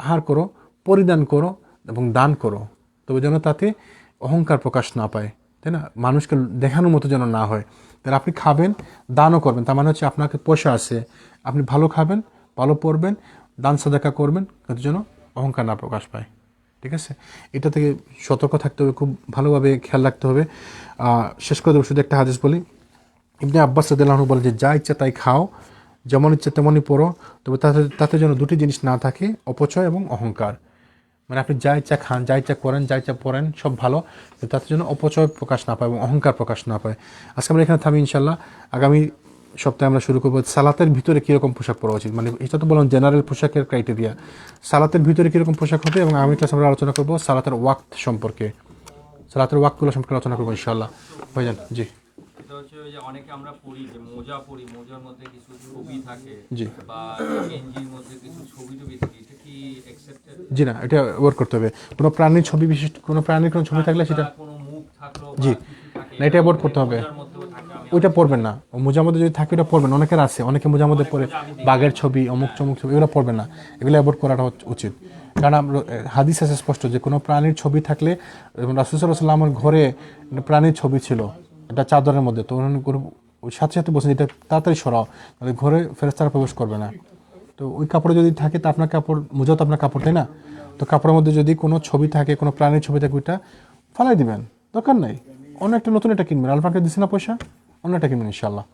আহার করো, পরিধান করো এবং দান করো, তবে যেন তাতে অহংকার প্রকাশ না পায়। তাই তাই না, মানুষকে দেখানোর মতো যেন না হয়। তাহলে আপনি খাবেন, দানও করবেন, তার মানে হচ্ছে আপনাকে পয়সা আছে, আপনি ভালো খাবেন, ভালো পড়বেন, দান সাদাকা করবেন, কিন্তু যেন অহংকার না প্রকাশ পায়। ঠিক আছে, এটা থেকে সতর্ক থাকতে হবে, খুব ভালোভাবে খেয়াল রাখতে হবে। শেষ করে দেবো, শুধু একটা হাদিস বলি। ইবনে আব্বাস রাদিয়াল্লাহু আনহু বলে যে যা ইচ্ছা তাই খাও, যেমন ইচ্ছা তেমনই পড়ো, তবে তাতে যেন দুটি জিনিস না থাকে, অপচয় এবং অহংকার। মানে আপনি যা ইচ্ছা খান, যা ইচ্ছা করেন, যা ইচ্ছা পড়েন, সব ভালো, কিন্তু তাতে যেন অপচয় প্রকাশ না পায় এবং অহংকার প্রকাশ না পায়। আজকে আমরা এখানে থামি, ইনশাল্লাহ আগামী সপ্তাহে আমরা শুরু করবো সালাতের ভিতরে কীরকম পোশাক পরা উচিত। মানে এটা তো বললাম জেনারেল পোশাকের ক্রাইটেরিয়া, সালাতের ভিতরে কীরকম পোশাক হবে, এবং আগামী ক্লাস আমরা আলোচনা করবো সালাতের ওয়াক্ত সম্পর্কে, সালাতের ওয়াক্তগুলো সম্পর্কে আলোচনা করবো ইনশাল্লাহ। ভাইজান জি। এটা হচ্ছে ওই যে অনেকে আমরা পড়ি যে মোজা পড়ি, মোজার মধ্যে কিছু ছবি থাকে জি। বা গেঞ্জির মধ্যে কিছু ছবি টবি থাকে, এটা কি অ্যাকসেপ্টেড? জি না, এটা ওয়ার্ক করতে হবে। কোনো প্রাণীর ছবি, বিশিষ্ট কোনো প্রাণীর কোনো ছবি থাকলে সেটা কোনো মুখ থাকলো জি। বা কিছু থাকে, না, এটা অ্যাভয়েড করতে হবে, মোজার মধ্যেও থাকে, আমি ওইটা পড়বেন না। ও মোজার মধ্যে যদি থাকে ওটা পড়বেন, অনেকের আছে, অনেকে মোজার মধ্যে পড়ে বাঘের ছবি, অমুক চমুক ছবি, এগুলো পড়বেন না, এগুলো অ্যাভয়েড করাটা উচিত। কারণ হাদিস আছে স্পষ্ট যে কোনো প্রাণীর ছবি থাকলে, রাসূল সাল্লাল্লাহু আলাইহি ওয়াসাল্লামের ঘরে একটা প্রাণীর ছবি ছিল একটা চাদরের মধ্যে, তো উনি ওই সাথে সাথে বলছেন এটা তাড়াতাড়ি সরাও, তাহলে ঘরে ফেরেশতারা প্রবেশ করবে না। তো ওই কাপড়ে যদি থাকে, তা আপনার কাপড়, মোজাও তো আপনার কাপড়, তাই না? তো কাপড়ের মধ্যে যদি কোনো ছবি থাকে, কোনো প্রাণীর ছবি থাকে, ওইটা ফালাই দিবেন, দরকার নাই, অন্য একটা নতুন এটা কিনবেন, আলফাকে দিচ্ছে না পয়সা, অন্য একটা কিনবেন ইনশাআল্লাহ।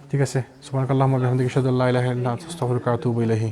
ঠিক আছে, সুবহানাকাল্লাহুম্মা ওয়া বিহামদিকা আশহাদু আল্লা ইলাহা ইল্লা আনতা আস্তাগফিরুকা ওয়া আতুবু ইলাইহি।